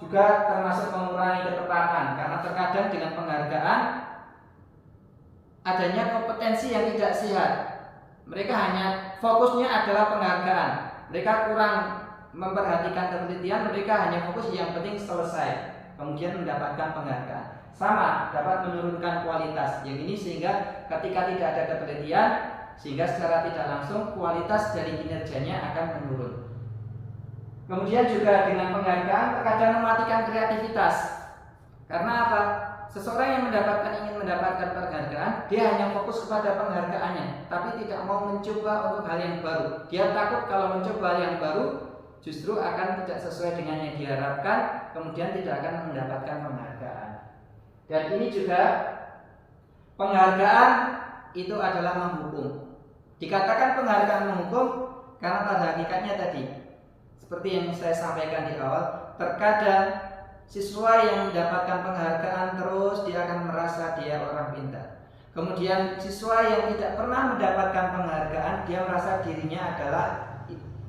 juga termasuk mengurangi ketepatan, karena terkadang dengan penghargaan adanya kompetensi yang tidak sehat. Mereka hanya fokusnya adalah penghargaan, mereka kurang memperhatikan penelitian, mereka hanya fokus yang penting selesai, kemudian mendapatkan penghargaan. Sama, dapat menurunkan kualitas yang ini, sehingga ketika tidak ada penelitian, sehingga secara tidak langsung kualitas dari kinerjanya akan menurun. Kemudian juga dengan penghargaan terkadang mematikan kreativitas. Karena apa? Seseorang yang ingin mendapatkan penghargaan, dia hanya fokus kepada penghargaannya, tapi tidak mau mencoba untuk hal yang baru. Dia takut kalau mencoba hal yang baru justru akan tidak sesuai dengan yang diharapkan, kemudian tidak akan mendapatkan penghargaan. Dan ini juga penghargaan itu adalah menghukum. Dikatakan penghargaan menghukum karena pada hakikatnya tadi, seperti yang saya sampaikan di awal, terkadang siswa yang mendapatkan penghargaan terus dia akan merasa dia orang pintar. Kemudian siswa yang tidak pernah mendapatkan penghargaan, dia merasa dirinya adalah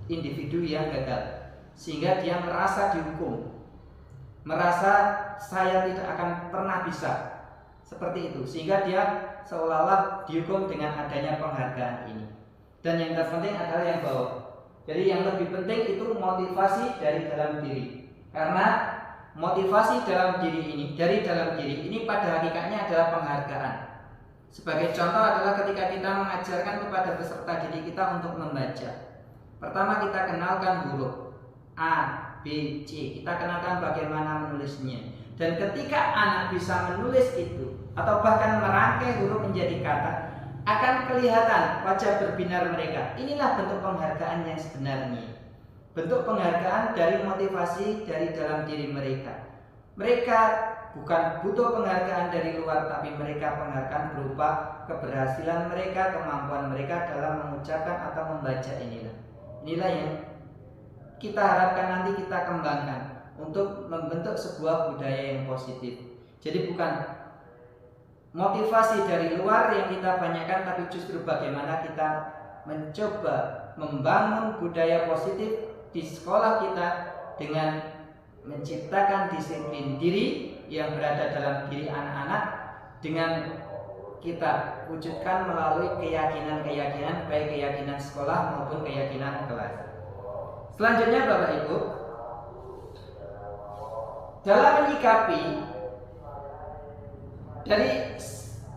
individu yang gagal, sehingga dia merasa dihukum, merasa saya tidak akan pernah bisa, seperti itu, sehingga dia seolah-olah dihukum dengan adanya penghargaan ini. Dan yang terpenting adalah yang bawah. Jadi yang lebih penting itu motivasi dari dalam diri, karena motivasi dalam diri ini pada hakikatnya adalah penghargaan. Sebagai contoh adalah ketika kita mengajarkan kepada peserta didik kita untuk membaca. Pertama kita kenalkan huruf A, B, C. Kita kenalkan bagaimana menulisnya. Dan ketika anak bisa menulis itu atau bahkan merangkai huruf menjadi kata, akan kelihatan wajah berbinar mereka. Inilah bentuk penghargaan yang sebenarnya. Bentuk penghargaan dari motivasi dari dalam diri mereka. Mereka bukan butuh penghargaan dari luar, tapi mereka penghargaan berupa keberhasilan mereka, kemampuan mereka dalam mengucapkan atau membaca inilah. Inilah yang kita harapkan nanti kita kembangkan untuk membentuk sebuah budaya yang positif. Jadi bukan motivasi dari luar yang kita banyakkan, tapi justru bagaimana kita mencoba membangun budaya positif di sekolah kita dengan menciptakan disiplin diri yang berada dalam diri anak-anak, dengan kita wujudkan melalui keyakinan-keyakinan, baik keyakinan sekolah maupun keyakinan kelas. Selanjutnya Bapak Ibu, dalam menyikapi dari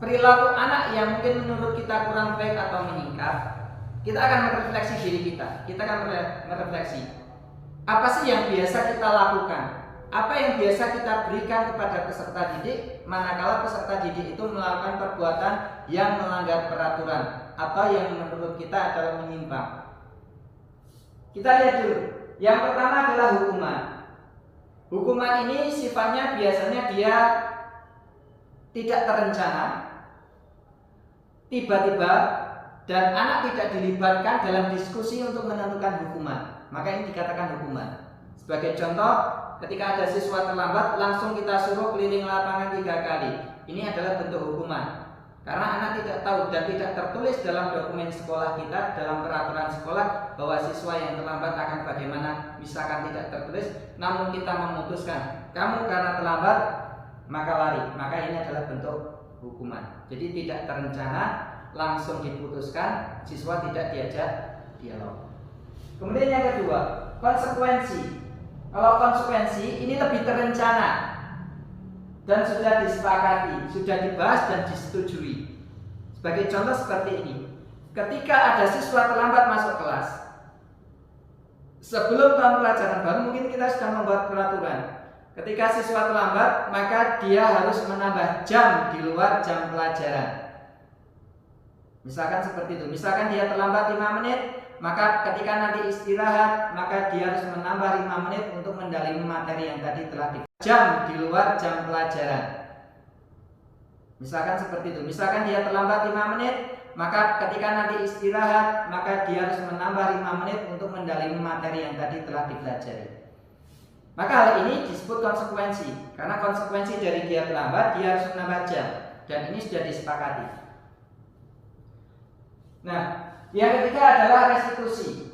perilaku anak yang mungkin menurut kita kurang baik atau meningkat, kita akan merefleksi diri kita. Kita akan merefleksi apa sih yang biasa kita lakukan, apa yang biasa kita berikan kepada peserta didik manakala peserta didik itu melakukan perbuatan yang melanggar peraturan atau yang menurut kita adalah menyimpang. Kita lihat dulu. Yang pertama adalah hukuman. Hukuman ini sifatnya biasanya dia tidak terencana, tiba-tiba, dan anak tidak dilibatkan dalam diskusi untuk menentukan hukuman. Maka ini dikatakan hukuman. Sebagai contoh, ketika ada siswa terlambat, langsung kita suruh keliling lapangan 3 kali. Ini adalah bentuk hukuman. Karena anak tidak tahu dan tidak tertulis dalam dokumen sekolah kita, dalam peraturan sekolah, bahwa siswa yang terlambat akan bagaimana. Misalkan tidak tertulis, namun kita memutuskan, kamu karena terlambat maka lari. Maka ini adalah bentuk hukuman. Jadi tidak terencana, langsung diputuskan, siswa tidak diajak dialog. Kemudian yang kedua, konsekuensi. Kalau konsekuensi ini lebih terencana dan sudah disepakati, sudah dibahas dan disetujui. Sebagai contoh seperti ini, ketika ada siswa terlambat masuk kelas, sebelum tahun pelajaran baru mungkin kita sudah membuat peraturan. Ketika siswa terlambat, maka dia harus menambah jam di luar jam pelajaran. Misalkan seperti itu. Misalkan dia terlambat 5 menit, maka ketika nanti istirahat, maka dia harus menambah 5 menit untuk mendalami materi yang tadi telah jam di luar jam pelajaran. Misalkan seperti itu. Misalkan dia terlambat 5 menit, maka ketika nanti istirahat, maka dia harus menambah 5 menit untuk mendalami materi yang tadi telah dipelajari. Maka hal ini disebut konsekuensi, karena konsekuensi dari dia terlambat, dia harus menambah jam, dan ini sudah disepakati. Nah, yang ketiga adalah restitusi.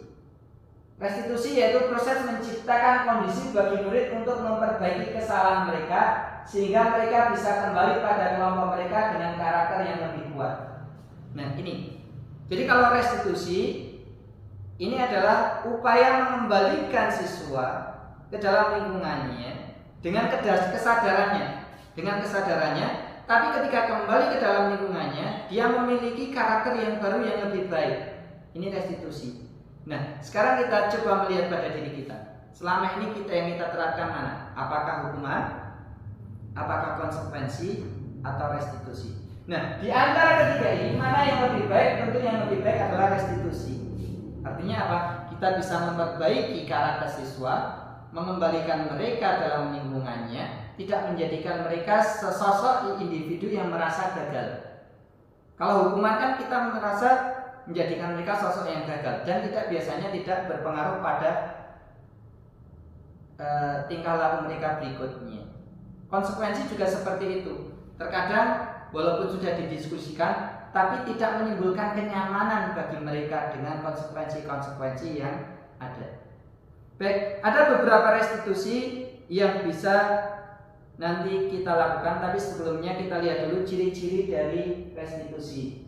Restitusi yaitu proses menciptakan kondisi bagi murid untuk memperbaiki kesalahan mereka sehingga mereka bisa kembali pada kelompok mereka dengan karakter yang lebih kuat. Nah, ini. Jadi kalau restitusi ini adalah upaya mengembalikan siswa ke dalam lingkungannya dengan kesadarannya, tapi ketika kembali ke dalam lingkungannya, dia memiliki karakter yang baru yang lebih baik. Ini restitusi. Nah, sekarang kita coba melihat pada diri kita. Selama ini yang kita terapkan mana? Apakah hukuman? Apakah konsekuensi? Atau restitusi? Nah, di antara ketiga ini, mana yang lebih baik? Tentu yang lebih baik adalah restitusi. Artinya apa? Kita bisa memperbaiki karakter siswa, mengembalikan mereka dalam lingkungannya, tidak menjadikan mereka sesosok individu yang merasa gagal. Kalau hukuman kan kita merasa menjadikan mereka sosok yang gagal dan biasanya tidak berpengaruh pada tingkah laku mereka berikutnya. Konsekuensi juga seperti itu. Terkadang walaupun sudah didiskusikan, tapi tidak menimbulkan kenyamanan bagi mereka dengan konsekuensi-konsekuensi yang ada. Baik, ada beberapa restitusi yang bisa nanti kita lakukan, tapi sebelumnya kita lihat dulu ciri-ciri dari restitusi.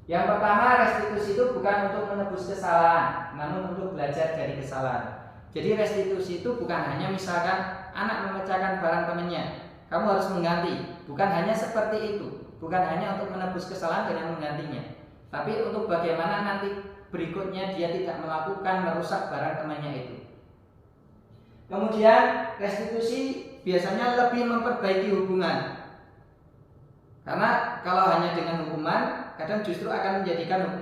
Yang pertama, restitusi itu bukan untuk menebus kesalahan, namun untuk belajar dari kesalahan. Jadi restitusi itu bukan hanya misalkan anak memecahkan barang temannya, kamu harus mengganti. Bukan hanya seperti itu, bukan hanya untuk menebus kesalahan dengan menggantinya, tapi untuk bagaimana nanti berikutnya dia tidak melakukan merusak barang temannya itu. Kemudian restitusi biasanya lebih memperbaiki hubungan. Karena kalau hanya dengan hukuman, kadang justru akan menjadikan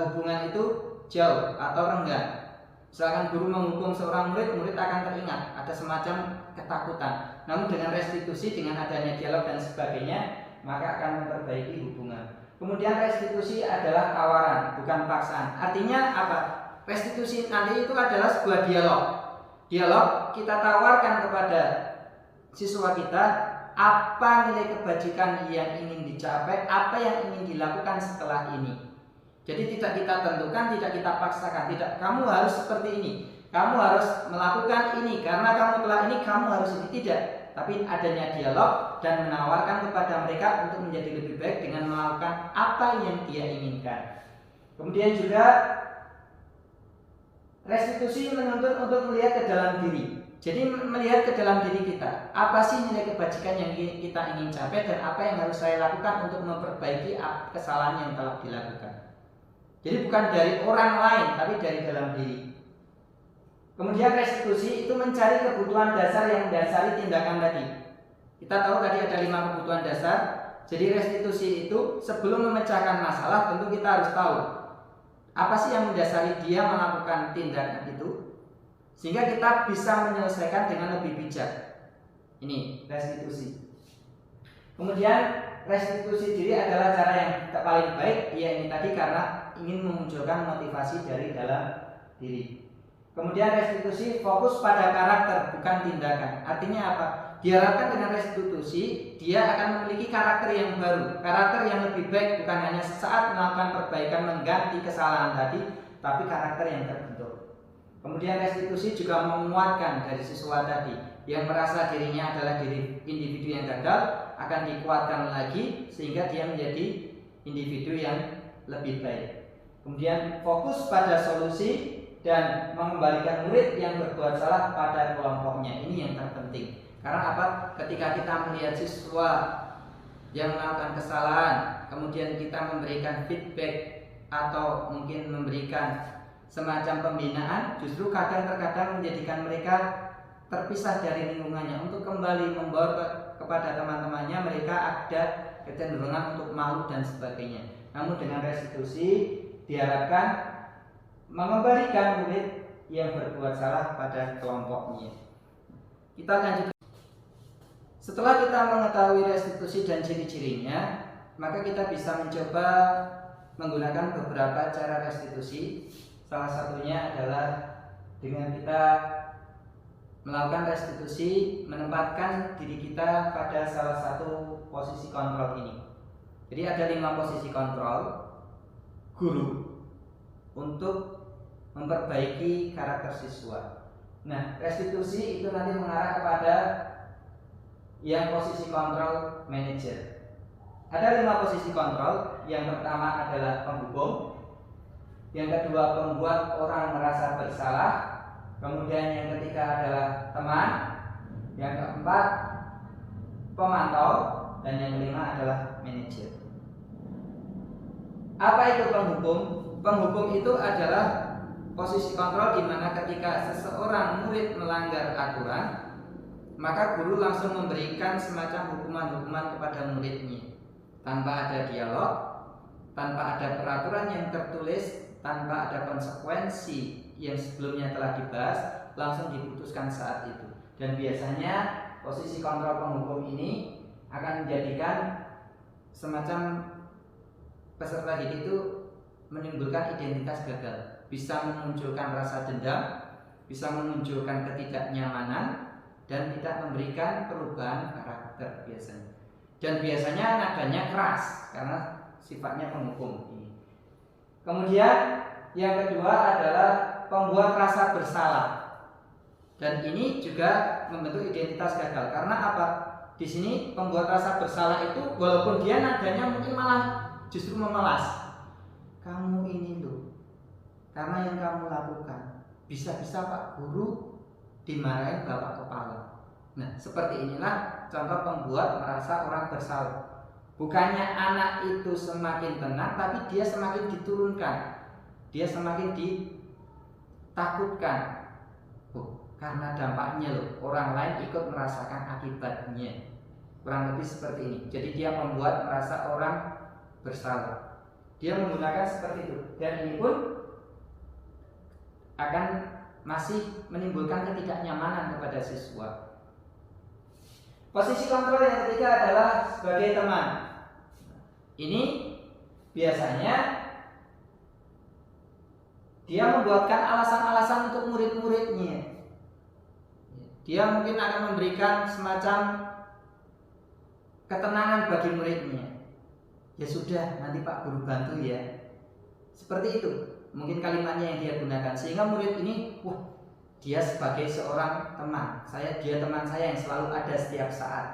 hubungan itu jauh atau renggang. Misalkan guru menghukum seorang murid, murid akan teringat, ada semacam ketakutan. Namun dengan restitusi, dengan adanya dialog dan sebagainya, maka akan memperbaiki hubungan. Kemudian restitusi adalah tawaran, bukan paksaan. Artinya apa? Restitusi nanti itu adalah sebuah dialog. Dialog, kita tawarkan kepada siswa kita apa nilai kebajikan yang ingin dicapai, apa yang ingin dilakukan setelah ini. Jadi tidak kita tentukan, tidak kita paksakan, tidak kamu harus seperti ini, kamu harus melakukan ini karena kamu telah ini, kamu harus ini, tidak. Tapi adanya dialog dan menawarkan kepada mereka untuk menjadi lebih baik dengan melakukan apa yang dia inginkan. Kemudian juga restitusi menuntut untuk melihat ke dalam diri. Jadi melihat ke dalam diri kita, apa sih nilai kebajikan yang kita ingin capai dan apa yang harus saya lakukan untuk memperbaiki kesalahan yang telah dilakukan. Jadi bukan dari orang lain, tapi dari dalam diri. Kemudian restitusi itu mencari kebutuhan dasar yang mendasari tindakan tadi. Kita tahu tadi ada 5 kebutuhan dasar. Jadi restitusi itu sebelum memecahkan masalah tentu kita harus tahu apa sih yang mendasari dia melakukan tindakan itu, sehingga kita bisa menyelesaikan dengan lebih bijak. Ini restitusi. Kemudian restitusi diri adalah cara yang paling baik. Ya ini tadi karena ingin memunculkan motivasi dari dalam diri. Kemudian restitusi fokus pada karakter bukan tindakan. Artinya apa? Diharapkan dengan restitusi dia akan memiliki karakter yang baru, karakter yang lebih baik, bukan hanya sesaat melakukan perbaikan mengganti kesalahan tadi, tapi karakter yang terbentuk. Kemudian restitusi juga menguatkan dari siswa tadi yang merasa dirinya adalah diri individu yang gagal, akan dikuatkan lagi sehingga dia menjadi individu yang lebih baik. Kemudian fokus pada solusi dan mengembalikan murid yang berbuat salah pada kelompoknya. Ini yang terpenting. Karena apa? Ketika kita melihat siswa yang melakukan kesalahan, kemudian kita memberikan feedback atau mungkin memberikan semacam pembinaan, justru kadang-terkadang menjadikan mereka terpisah dari lingkungannya untuk kembali membawa kepada teman-temannya, mereka ada kecenderungan untuk malu dan sebagainya. Namun dengan restitusi diharapkan mengembalikan murid yang berbuat salah pada kelompoknya. Kita lanjutkan. Setelah kita mengetahui restitusi dan ciri-cirinya, maka kita bisa mencoba menggunakan beberapa cara restitusi. Salah satunya adalah dengan kita melakukan restitusi, menempatkan diri kita pada salah satu posisi kontrol ini. Jadi ada 5 posisi kontrol guru untuk memperbaiki karakter siswa. Nah, restitusi itu nanti mengarah kepada yang posisi kontrol manajer. Ada 5 posisi kontrol. Yang pertama adalah penghukum, yang kedua pembuat orang merasa bersalah, kemudian yang ketiga adalah teman, yang keempat pemantau, dan yang kelima adalah manajer. Apa itu penghukum? Penghukum itu adalah posisi kontrol di mana ketika seseorang murid melanggar aturan, maka guru langsung memberikan semacam hukuman-hukuman kepada muridnya tanpa ada dialog, tanpa ada peraturan yang tertulis, tanpa ada konsekuensi yang sebelumnya telah dibahas, langsung diputuskan saat itu. Dan biasanya posisi kontrol penghukum ini akan menjadikan semacam peserta didik itu menimbulkan identitas gagal, bisa memunculkan rasa dendam, bisa memunculkan ketidaknyamanan, dan tidak memberikan perubahan karakter biasanya. Dan biasanya nadanya keras karena sifatnya penghukum ini. Kemudian yang kedua adalah pembuat rasa bersalah, dan ini juga membentuk identitas gagal. Karena apa? Di sini pembuat rasa bersalah itu walaupun dia nadanya mungkin malah justru memelas. Kamu ini loh, karena yang kamu lakukan, bisa-bisa Pak Guru dimarahin bapak kepala. Nah, seperti inilah contoh pembuat merasa orang bersalah. Bukannya anak itu semakin tenang, tapi dia semakin diturunkan, dia semakin ditakutkan. Karena dampaknya loh, orang lain ikut merasakan akibatnya. Kurang lebih seperti ini. Jadi dia membuat merasa orang bersalah. Dia menggunakan seperti itu, dan ini pun akan masih menimbulkan ketidaknyamanan kepada siswa. Posisi kontrol yang ketiga adalah sebagai teman. Ini biasanya dia membuatkan alasan-alasan untuk murid-muridnya. Dia mungkin akan memberikan semacam ketenangan bagi muridnya. Ya sudah, nanti Pak Guru bantu ya. Seperti itu mungkin kalimatnya yang dia gunakan, sehingga murid ini, wah, dia sebagai seorang teman dia teman saya yang selalu ada setiap saat.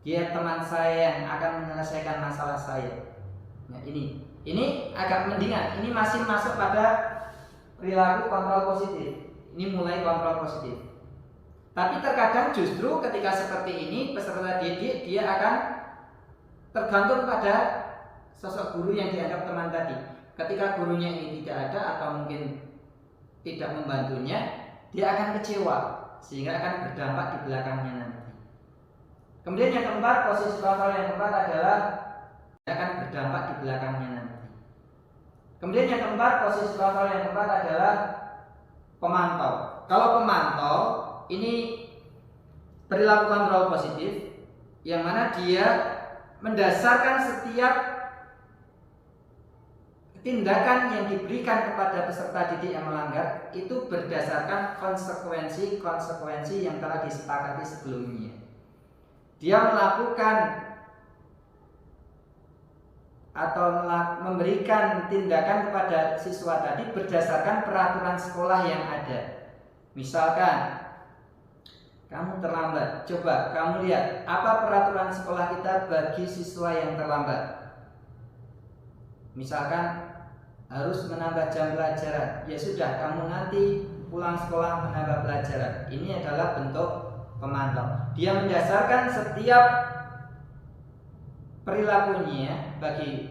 Dia teman saya yang akan menyelesaikan masalah saya. Nah, ini agak mendingan. Ini masih masuk pada perilaku kontrol positif. Ini mulai kontrol positif. Tapi terkadang justru ketika seperti ini peserta didik dia akan tergantung pada sosok guru yang dianggap teman tadi. Ketika gurunya ini tidak ada atau mungkin tidak membantunya, dia akan kecewa, sehingga akan berdampak di belakangnya nanti. Kemudian yang keempat, posisi kontrol yang keempat adalah akan berdampak di belakangnya nanti. Kemudian yang keempat, posisi kontrol yang keempat adalah pemantau. Kalau pemantau ini perilaku kontrol positif, yang mana dia mendasarkan setiap tindakan yang diberikan kepada peserta didik yang melanggar itu berdasarkan konsekuensi yang telah disepakati sebelumnya. Dia melakukan atau memberikan tindakan kepada siswa tadi berdasarkan peraturan sekolah yang ada. Misalkan kamu terlambat, coba kamu lihat apa peraturan sekolah kita bagi siswa yang terlambat. Misalkan harus menambah jam pelajaran, ya sudah, kamu nanti pulang sekolah menambah pelajaran. Ini adalah bentuk pemantau. Dia mendasarkan setiap perilakunya bagi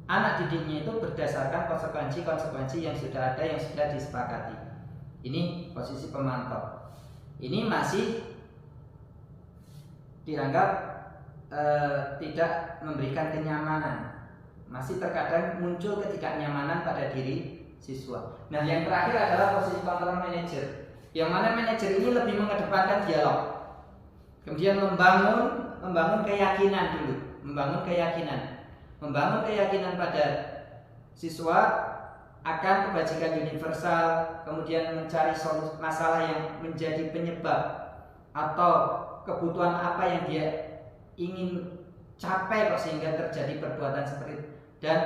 anak didiknya itu berdasarkan konsekuensi yang sudah ada, yang sudah disepakati. Ini posisi pemantau. Ini masih dianggap tidak memberikan kenyamanan. Masih terkadang muncul ketidaknyamanan pada diri siswa. Nah, yang terakhir adalah posisi kontrol manajer, yang mana manajer ini lebih mengedepankan dialog, kemudian membangun keyakinan dulu, membangun keyakinan pada siswa akan kebajikan universal, kemudian mencari solusi masalah yang menjadi penyebab atau kebutuhan apa yang dia ingin capai kok sehingga terjadi perbuatan seperti itu, dan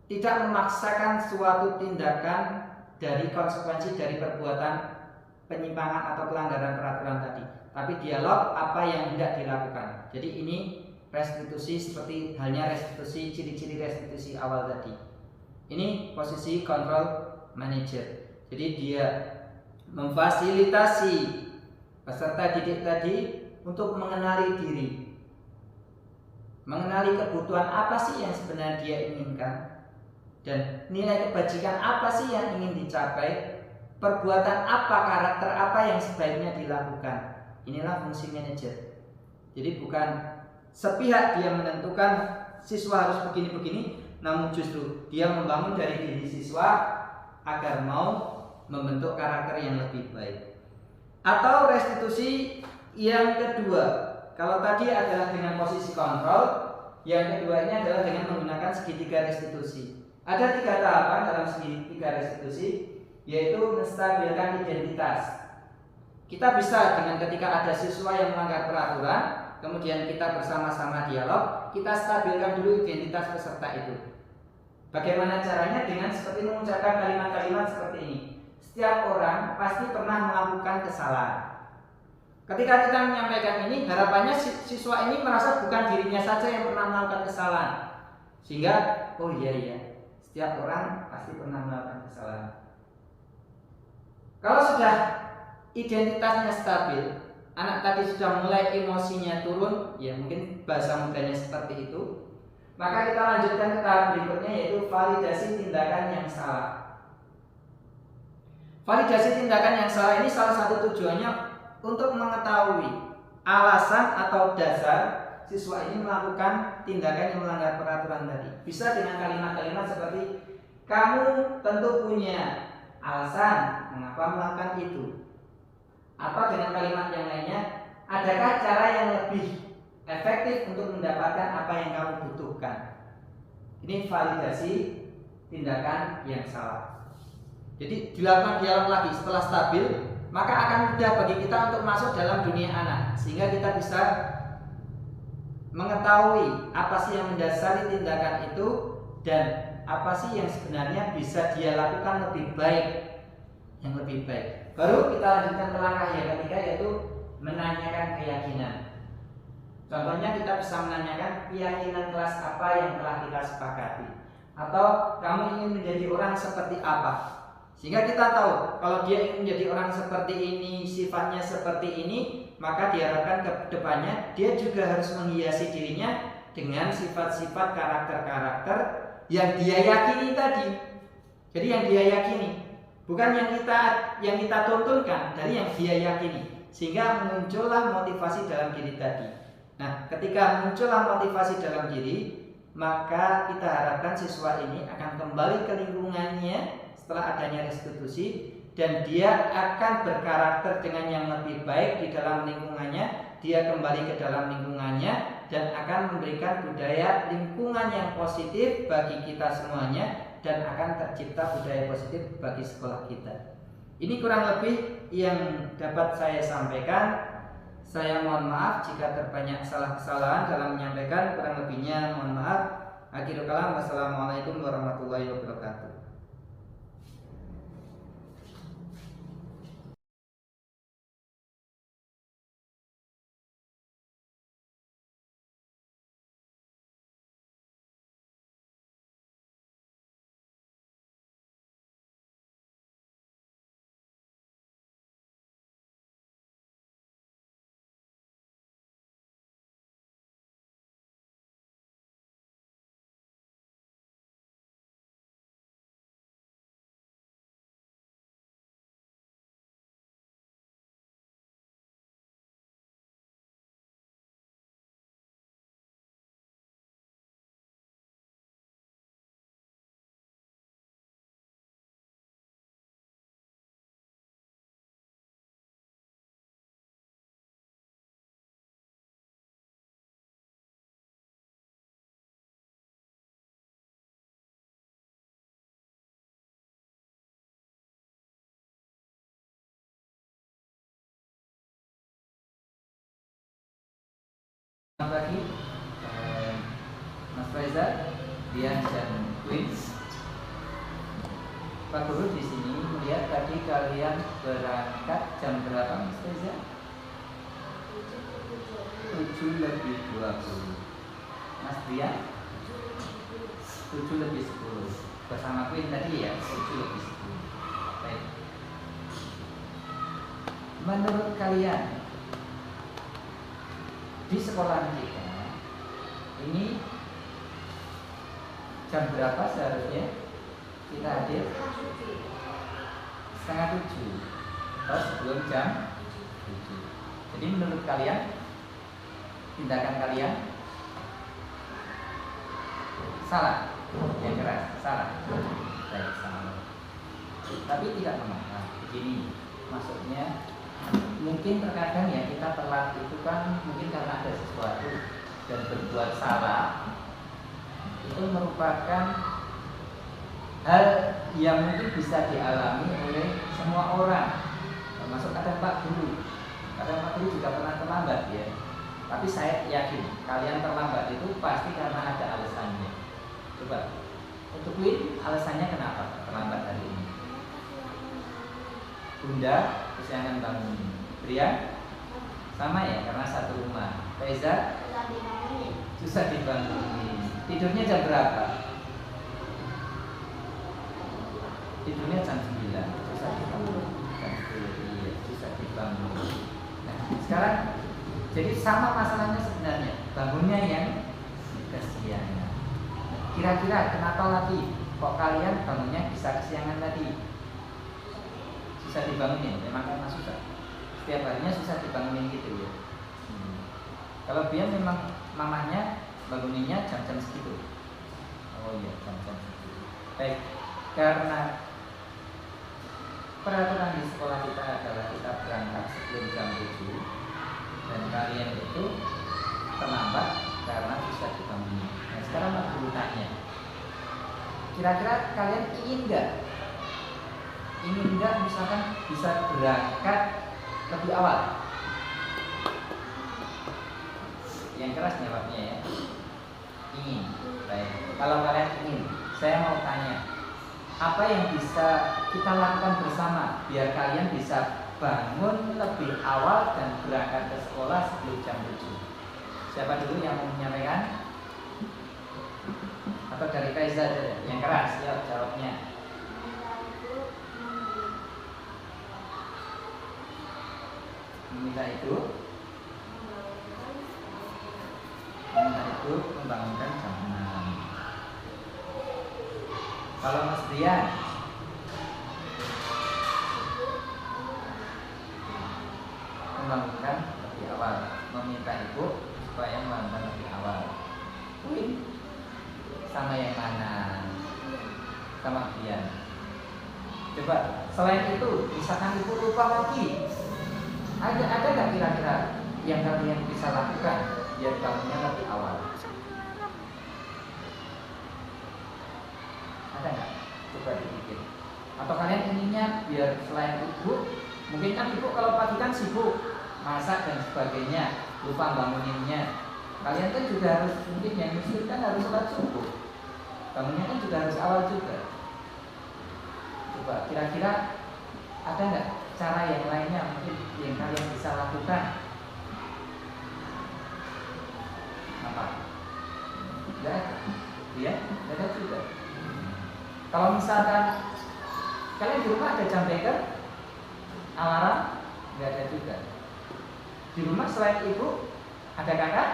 tidak memaksakan suatu tindakan dari konsekuensi dari perbuatan penyimpangan atau pelanggaran peraturan tadi, tapi dialog apa yang hendak dilakukan. Jadi ini restitusi seperti halnya restitusi, ciri-ciri restitusi awal tadi. Ini posisi control manager. Jadi dia memfasilitasi peserta didik tadi untuk mengenali diri, mengenali kebutuhan apa sih yang sebenarnya dia inginkan, dan nilai kebajikan apa sih yang ingin dicapai, perbuatan apa, karakter apa yang sebaiknya dilakukan. Inilah fungsi manajer. Jadi bukan sepihak dia menentukan siswa harus begini-begini, namun justru dia membangun dari diri siswa agar mau membentuk karakter yang lebih baik. Atau restitusi yang kedua, kalau tadi adalah dengan posisi kontrol, yang kedua ini adalah dengan menggunakan segitiga restitusi. Ada 3 tahapan dalam segitiga restitusi, yaitu menstabilkan identitas. Kita bisa dengan ketika ada siswa yang melanggar peraturan, kemudian kita bersama-sama dialog, kita stabilkan dulu identitas peserta itu. Bagaimana caranya? Dengan seperti mengucapkan kalimat-kalimat seperti ini. Setiap orang pasti pernah melakukan kesalahan. Ketika kita menyampaikan ini, harapannya siswa ini merasa bukan dirinya saja yang pernah melakukan kesalahan, sehingga oh iya, setiap orang pasti pernah melakukan kesalahan. Kalau sudah identitasnya stabil, anak tadi sudah mulai emosinya turun, ya mungkin bahasa mudanya seperti itu, maka kita lanjutkan ke tahap berikutnya, yaitu validasi tindakan yang salah. Validasi tindakan yang salah ini salah satu tujuannya untuk mengetahui alasan atau dasar siswa ini melakukan tindakan yang melanggar peraturan tadi. Bisa dengan kalimat-kalimat seperti, kamu tentu punya alasan mengapa melakukan itu. Atau dengan kalimat yang lainnya, adakah cara yang lebih efektif untuk mendapatkan apa yang kamu butuhkan. Ini validasi tindakan yang salah. Jadi dilakukan dialog lagi setelah stabil, maka akan mudah bagi kita untuk masuk dalam dunia anak, sehingga kita bisa mengetahui apa sih yang mendasari tindakan itu dan apa sih yang sebenarnya bisa dia lakukan lebih baik, yang lebih baik. Baru kita lanjutkan ke langkah yang ketiga, yaitu menanyakan keyakinan. Contohnya kita bisa menanyakan keyakinan kelas apa yang telah kita sepakati, atau kamu ingin menjadi orang seperti apa, sehingga kita tahu kalau dia ingin menjadi orang seperti ini, sifatnya seperti ini, maka diharapkan ke depannya dia juga harus menghiasi dirinya dengan sifat-sifat karakter-karakter yang dia yakini tadi. Jadi yang dia yakini, bukan yang kita tuntunkan, dari yang dia yakini, sehingga muncullah motivasi dalam diri tadi. Nah, ketika muncullah motivasi dalam diri, maka kita harapkan siswa ini akan kembali ke lingkungannya setelah adanya restitusi, dan dia akan berkarakter dengan yang lebih baik di dalam lingkungannya. Dia kembali ke dalam lingkungannya dan akan memberikan budaya lingkungan yang positif bagi kita semuanya, dan akan tercipta budaya positif bagi sekolah kita. Ini kurang lebih yang dapat saya sampaikan. Saya mohon maaf jika terbanyak salah kesalahan dalam menyampaikan, kurang lebihnya mohon maaf. Akhirul kalam, wassalamualaikum warahmatullahi wabarakatuh. Selamat pagi, Mas Reza, Dian dan Queen. Pak Guru di sini melihat tadi kalian berangkat jam berapa, Mas Reza? 7:20. Mas Dian? 7:10. Bersama Queen tadi ya, 7:10. Baik. Menurut kalian di sekolah kita ini jam berapa seharusnya kita hadir? 6:30 atau sebelum jam 7. Jadi menurut kalian tindakan kalian salah? Yang keras salah. Baik, salah. Tapi tidak mengapa. Begini maksudnya, mungkin terkadang ya kita telat itu kan mungkin karena ada sesuatu dan berbuat salah. Itu merupakan hal yang mungkin bisa dialami oleh semua orang, termasuk kadang Pak Guru. Kadang Pak Guru juga pernah terlambat ya. Tapi saya yakin kalian terlambat itu pasti karena ada alasannya. Coba untuk Win, alasannya kenapa terlambat hari ini? Bunda kesiangan bangun. Pria sama ya, karena satu rumah. Reza susah dibangunin. Tidurnya jam berapa? Tidurnya jam 9. Susah dibangun. Jam 10. Iya, susah dibangun. Nah, sekarang jadi sama masalahnya sebenarnya. Bangunnya yang kesiangan. Kira-kira kenapa lagi kok kalian bangunnya bisa kesiangan tadi? Susah dibangunin, memang karena susah. Setiap harinya susah dibangunin gitu ya. Kalau dia memang mamanya banguninnya jam-jam segitu. Oh iya, jam-jam segitu. Baik, karena peraturan di sekolah kita adalah kita berangkat sebelum jam 7 dan kalian itu terlambat karena susah dibangunin. Nah, sekarang Pak Guru tanya, kira-kira kalian ingin nggak misalkan bisa berangkat lebih awal? Yang keras jawabnya ya, ingin. Baik, kalau kalian ingin, saya mau tanya, apa yang bisa kita lakukan bersama biar kalian bisa bangun lebih awal dan berangkat ke sekolah sebelum jam 7? Siapa dulu yang mau menyampaikan? Atau dari Kaisa yang keras ya jawabnya? Meminta itu membangunkan jam 6. Kalau Mas Brian membangunkan lebih awal, meminta ibu supaya membangunkan lebih awal. Wih, sama yang mana? Sama Brian. Coba selain itu, misalkan ibu lupa lagi, ada nggak kira-kira yang kalian bisa lakukan biar bangunnya lebih awal? Ada nggak? Coba dipikir. Atau kalian inginnya biar selain ibu, mungkin kan ibu kalau pagi kan sibuk masak dan sebagainya, lupa banguninnya. Kalian kan juga harus, mungkin yang muslim kan harus sholat subuh, bangunnya kan juga harus awal juga. Coba kira-kira ada nggak cara yang lainnya mungkin yang kalian bisa lakukan? Apa? Tidak ada, ya? Tidak ada juga. Kalau misalkan kalian di rumah ada jam beker, alarm, nggak ada juga. Di rumah selain ibu ada kakak,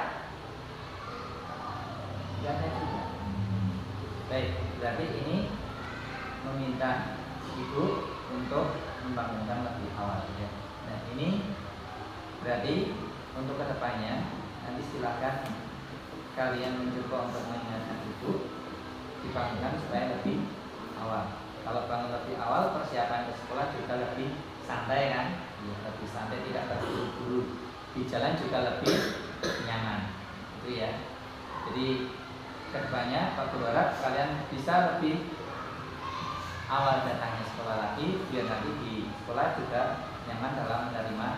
nggak ada juga. Baik, berarti ini meminta ibu untuk membangunkan lebih awal ya. Nah ini berarti untuk kedepannya nanti silakan kalian mencoba untuk mengingatkan ibu dibangunkan supaya lebih awal. Kalau bangun lebih awal, persiapan ke sekolah juga lebih santai kan? Ya, lebih santai, tidak terburu-buru. Di jalan juga lebih nyaman, itu ya. Jadi kedepannya Pak Guru harap kalian bisa lebih awal datangnya sekolah lagi, biar nanti di sekolah juga nyaman dalam menerima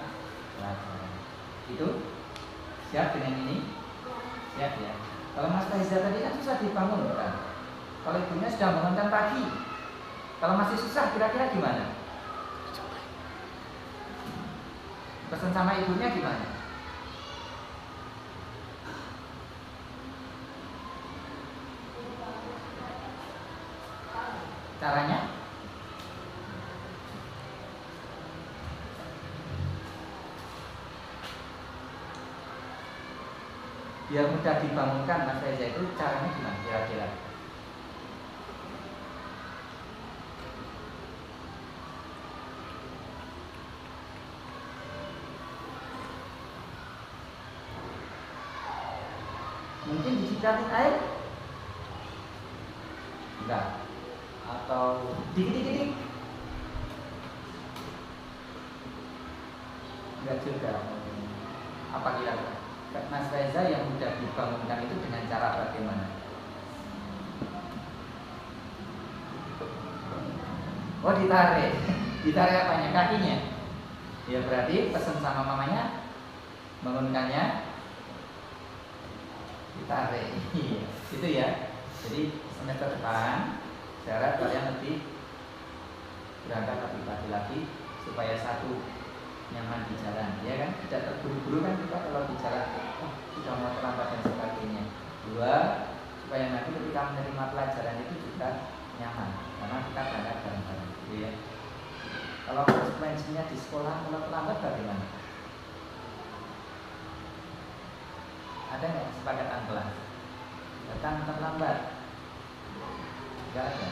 pelajaran. Itu siap dengan ini? Ya, ya. Kalau Mas Faiza tadi kan susah dibangunkan. Kalau ibunya sudah bangunkan pagi, kalau masih susah kira-kira gimana? Pesan sama ibunya gimana? Caranya? Biar mudah dibangunkan Mas Reza itu caranya gimana kira-kira? Mungkin dicicipin air? Enggak. Atau dikit-dikit? Enggak juga. Apa kira-kira? Mas Reza yang mudah dibangunkan itu dengan cara bagaimana? Oh, ditarik. Ditarik apanya? Kakinya? Ya berarti pesan sama mamanya bangunkannya ditarik. Itu ya. Jadi semester depan saya harap kalian lebih berangkat lebih pagi-lagi supaya satu, nyaman di jalan, ya kan? Tidak terburu-buru kan kita kalau di jalan, sudah mau terlambat dan sebagainya. Dua, supaya nanti ketika menerima pelajaran itu juga nyaman, karena kita berangkat bareng-bareng, gitu ya. Kalau konsekuensinya di sekolah kalau terlambat bagaimana? Ada nggak kesepakatan kelas? Datang terlambat? Enggak ada.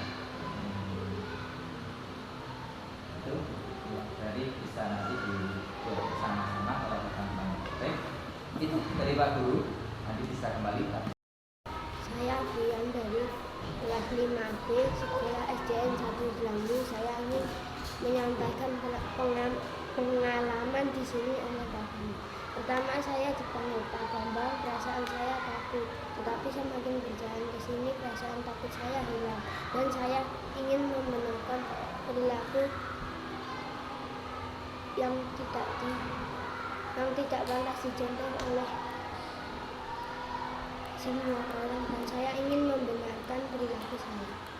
Itu jadi bisa nanti bersama-sama kalau teman-teman. Baik, itu dari Pak Guru. Nanti bisa kembali Pak. Saya Brian dari kelas 5B sekolah SDN 1 Jelambu. Saya ingin menyampaikan pengalaman di sini oleh Pak Guru. Pertama saya dipanggil Pak Bambang, perasaan saya takut. Tetapi semakin berjalan ke sini perasaan takut saya hilang dan saya ingin membenarkan perilaku yang tidak pantas dicontoh oleh semua orang dan saya ingin membenarkan perilaku saya.